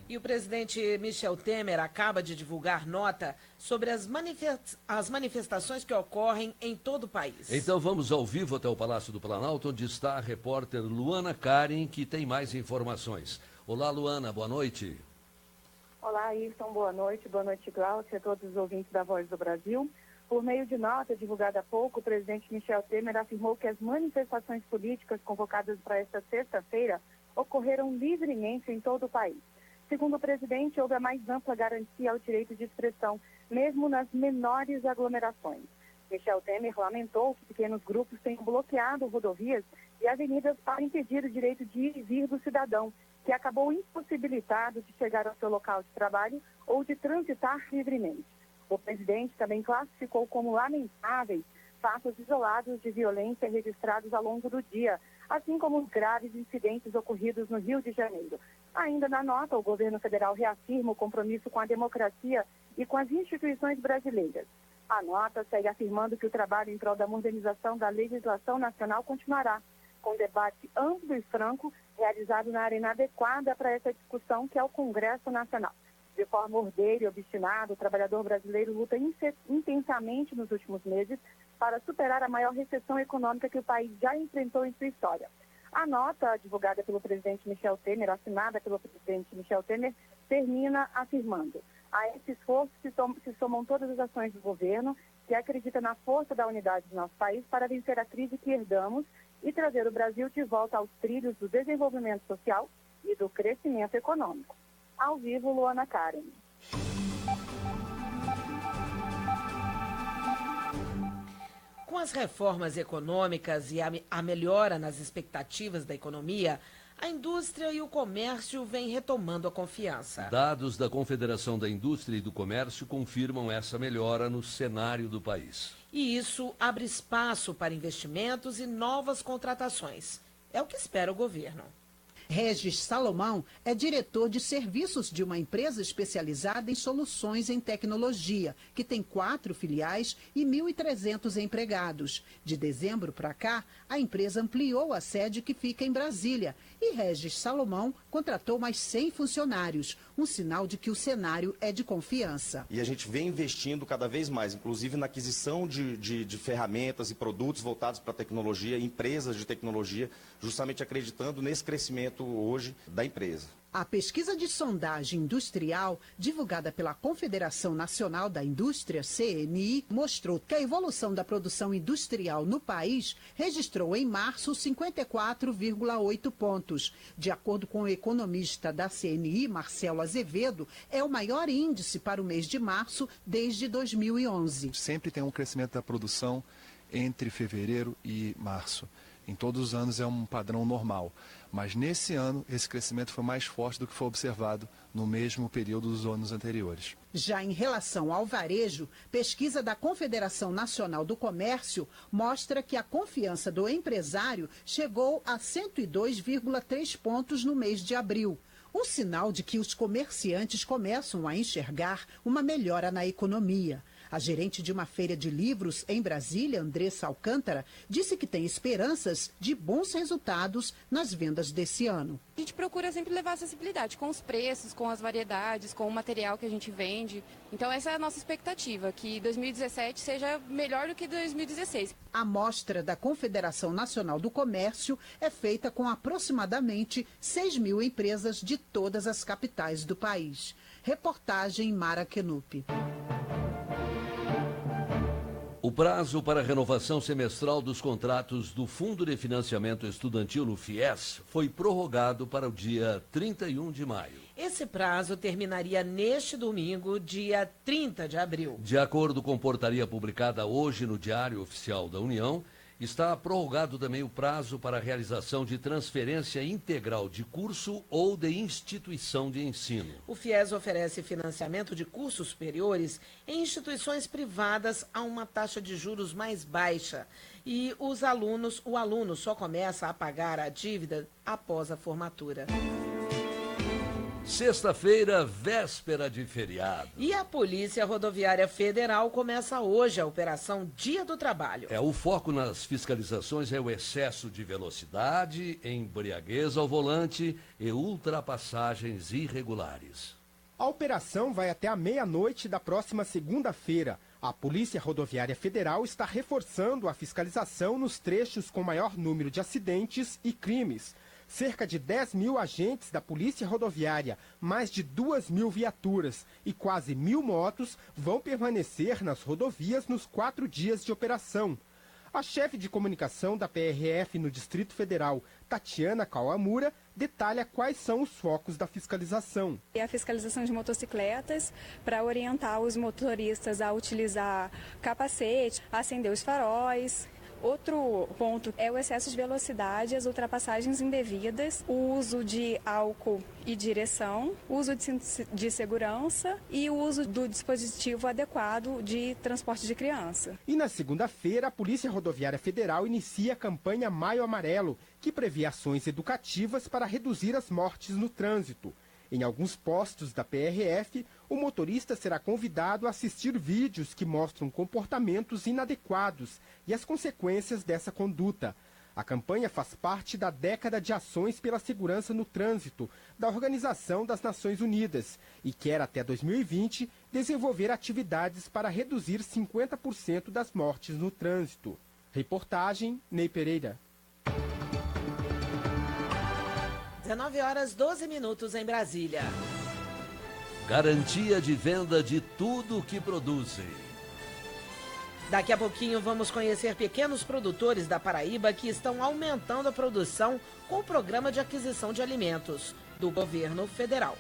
E o presidente Michel Temer acaba de divulgar nota sobre as manifestações que ocorrem em todo o país. Então vamos ao vivo até o Palácio do Planalto, onde está a repórter Luana Karen, que tem mais informações. Olá, Luana, boa noite. Olá, Ayrton, boa noite, Glaucia, a todos os ouvintes da Voz do Brasil. Por meio de nota divulgada há pouco, o presidente Michel Temer afirmou que as manifestações políticas convocadas para esta sexta-feira ocorreram livremente em todo o país. Segundo o presidente, houve a mais ampla garantia ao direito de expressão, mesmo nas menores aglomerações. Michel Temer lamentou que pequenos grupos tenham bloqueado rodovias e avenidas para impedir o direito de ir e vir do cidadão, que acabou impossibilitado de chegar ao seu local de trabalho ou de transitar livremente. O presidente também classificou como lamentáveis fatos isolados de violência registrados ao longo do dia, assim como os graves incidentes ocorridos no Rio de Janeiro. Ainda na nota, o governo federal reafirma o compromisso com a democracia e com as instituições brasileiras. A nota segue afirmando que o trabalho em prol da modernização da legislação nacional continuará, com debate amplo e franco realizado na arena adequada para essa discussão, que é o Congresso Nacional. De forma ordeira e obstinada, o trabalhador brasileiro luta intensamente nos últimos meses para superar a maior recessão econômica que o país já enfrentou em sua história. A nota divulgada pelo presidente Michel Temer, assinada pelo presidente Michel Temer, termina afirmando: a esse esforço se somam todas as ações do governo, que acredita na força da unidade do nosso país para vencer a crise que herdamos e trazer o Brasil de volta aos trilhos do desenvolvimento social e do crescimento econômico. Ao vivo, Luana Karen. Com as reformas econômicas e a melhora nas expectativas da economia, a indústria e o comércio vêm retomando a confiança. Dados da Confederação da Indústria e do Comércio confirmam essa melhora no cenário do país. E isso abre espaço para investimentos e novas contratações. É o que espera o governo. Regis Salomão é diretor de serviços de uma empresa especializada em soluções em tecnologia, que tem 4 filiais e 1.300 empregados. De dezembro para cá, a empresa ampliou a sede que fica em Brasília e Regis Salomão contratou mais 100 funcionários, um sinal de que o cenário é de confiança. E a gente vem investindo cada vez mais, inclusive na aquisição de ferramentas e produtos voltados para a tecnologia, empresas de tecnologia, justamente acreditando nesse crescimento hoje da empresa. A pesquisa de sondagem industrial, divulgada pela Confederação Nacional da Indústria, CNI, mostrou que a evolução da produção industrial no país registrou em março 54,8 pontos. De acordo com o economista da CNI, Marcelo Azevedo, é o maior índice para o mês de março desde 2011. Sempre tem um crescimento da produção entre fevereiro e março. Em todos os anos é um padrão normal, mas nesse ano esse crescimento foi mais forte do que foi observado no mesmo período dos anos anteriores. Já em relação ao varejo, pesquisa da Confederação Nacional do Comércio mostra que a confiança do empresário chegou a 102,3 pontos no mês de abril. Um sinal de que os comerciantes começam a enxergar uma melhora na economia. A gerente de uma feira de livros em Brasília, Andressa Alcântara, disse que tem esperanças de bons resultados nas vendas desse ano. A gente procura sempre levar acessibilidade com os preços, com as variedades, com o material que a gente vende. Então essa é a nossa expectativa, que 2017 seja melhor do que 2016. A mostra da Confederação Nacional do Comércio é feita com aproximadamente 6 mil empresas de todas as capitais do país. Reportagem Mara Kenup. O prazo para a renovação semestral dos contratos do Fundo de Financiamento Estudantil no FIES foi prorrogado para o dia 31 de maio. Esse prazo terminaria neste domingo, dia 30 de abril. De acordo com portaria publicada hoje no Diário Oficial da União, está prorrogado também o prazo para a realização de transferência integral de curso ou de instituição de ensino. O FIES oferece financiamento de cursos superiores em instituições privadas a uma taxa de juros mais baixa. E o aluno só começa a pagar a dívida após a formatura. Sexta-feira, véspera de feriado. E a Polícia Rodoviária Federal começa hoje a Operação Dia do Trabalho. O foco nas fiscalizações é o excesso de velocidade, embriaguez ao volante e ultrapassagens irregulares. A operação vai até a meia-noite da próxima segunda-feira. A Polícia Rodoviária Federal está reforçando a fiscalização nos trechos com maior número de acidentes e crimes. Cerca de 10 mil agentes da Polícia Rodoviária, mais de 2 mil viaturas e quase 1.000 motos vão permanecer nas rodovias nos 4 dias de operação. A chefe de comunicação da PRF no Distrito Federal, Tatiana Kawamura, detalha quais são os focos da fiscalização. A fiscalização de motocicletas para orientar os motoristas a utilizar capacete, acender os faróis. Outro ponto é o excesso de velocidade, as ultrapassagens indevidas, o uso de álcool e direção, o uso de segurança e o uso do dispositivo adequado de transporte de criança. E na segunda-feira, a Polícia Rodoviária Federal inicia a campanha Maio Amarelo, que prevê ações educativas para reduzir as mortes no trânsito. Em alguns postos da PRF, o motorista será convidado a assistir vídeos que mostram comportamentos inadequados e as consequências dessa conduta. A campanha faz parte da década de ações pela segurança no trânsito da Organização das Nações Unidas e quer, até 2020, desenvolver atividades para reduzir 50% das mortes no trânsito. Reportagem Ney Pereira. 19 horas 12 minutos em Brasília. Garantia de venda de tudo que produzem. Daqui a pouquinho vamos conhecer pequenos produtores da Paraíba que estão aumentando a produção com o programa de aquisição de alimentos do governo federal.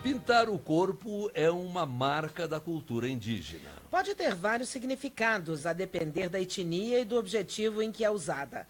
Pintar o corpo é uma marca da cultura indígena. Pode ter vários significados, a depender da etnia e do objetivo em que é usada.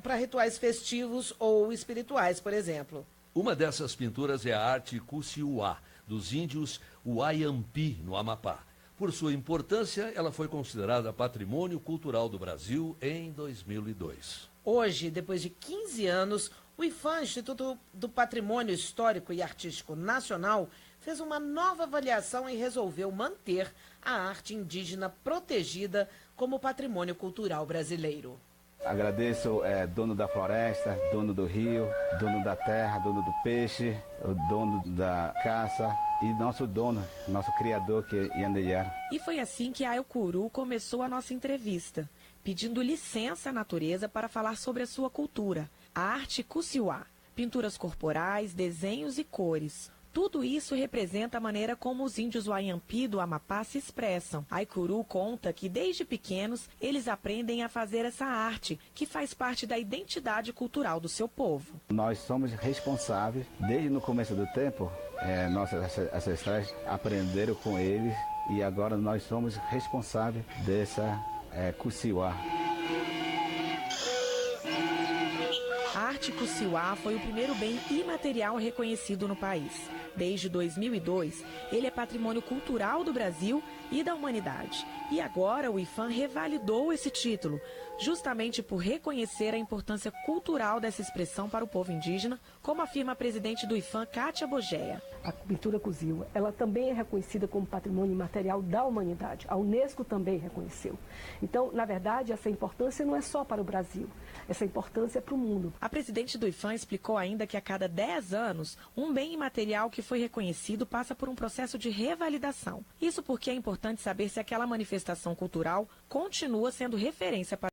Para rituais festivos ou espirituais, por exemplo. Uma dessas pinturas é a arte Cusiuá, dos índios Uaiampi, no Amapá. Por sua importância, ela foi considerada Patrimônio Cultural do Brasil em 2002. Hoje, depois de 15 anos, o IPHAN, Instituto do Patrimônio Histórico e Artístico Nacional, fez uma nova avaliação e resolveu manter a arte indígena protegida como patrimônio cultural brasileiro. Agradeço dono da floresta, dono do rio, dono da terra, dono do peixe, o dono da caça e nosso dono, nosso criador, que é Yandeyar. E foi assim que a Aiocuru começou a nossa entrevista, pedindo licença à natureza para falar sobre a sua cultura, a arte Cusiuá, pinturas corporais, desenhos e cores. Tudo isso representa a maneira como os índios Uaiampi do Amapá se expressam. A Aiocuru conta que, desde pequenos, eles aprendem a fazer essa arte, que faz parte da identidade cultural do seu povo. Nós somos responsáveis, desde no começo do tempo, nossos ancestrais aprenderam com eles e agora nós somos responsáveis dessa Cusiuá. A arte Cusiuá foi o primeiro bem imaterial reconhecido no país. Desde 2002, ele é patrimônio cultural do Brasil e da humanidade. E agora o IPHAN revalidou esse título, justamente por reconhecer a importância cultural dessa expressão para o povo indígena, como afirma a presidente do IPHAN, Kátia Bogéia. a pintura Coziwa, ela também é reconhecida como patrimônio imaterial da humanidade. A Unesco também reconheceu. Então, na verdade, essa importância não é só para o Brasil, essa importância é para o mundo. A presidente do IPHAN explicou ainda que a cada 10 anos, um bem imaterial que foi reconhecido passa por um processo de revalidação. Isso porque é importante saber se aquela manifestação cultural continua sendo referência para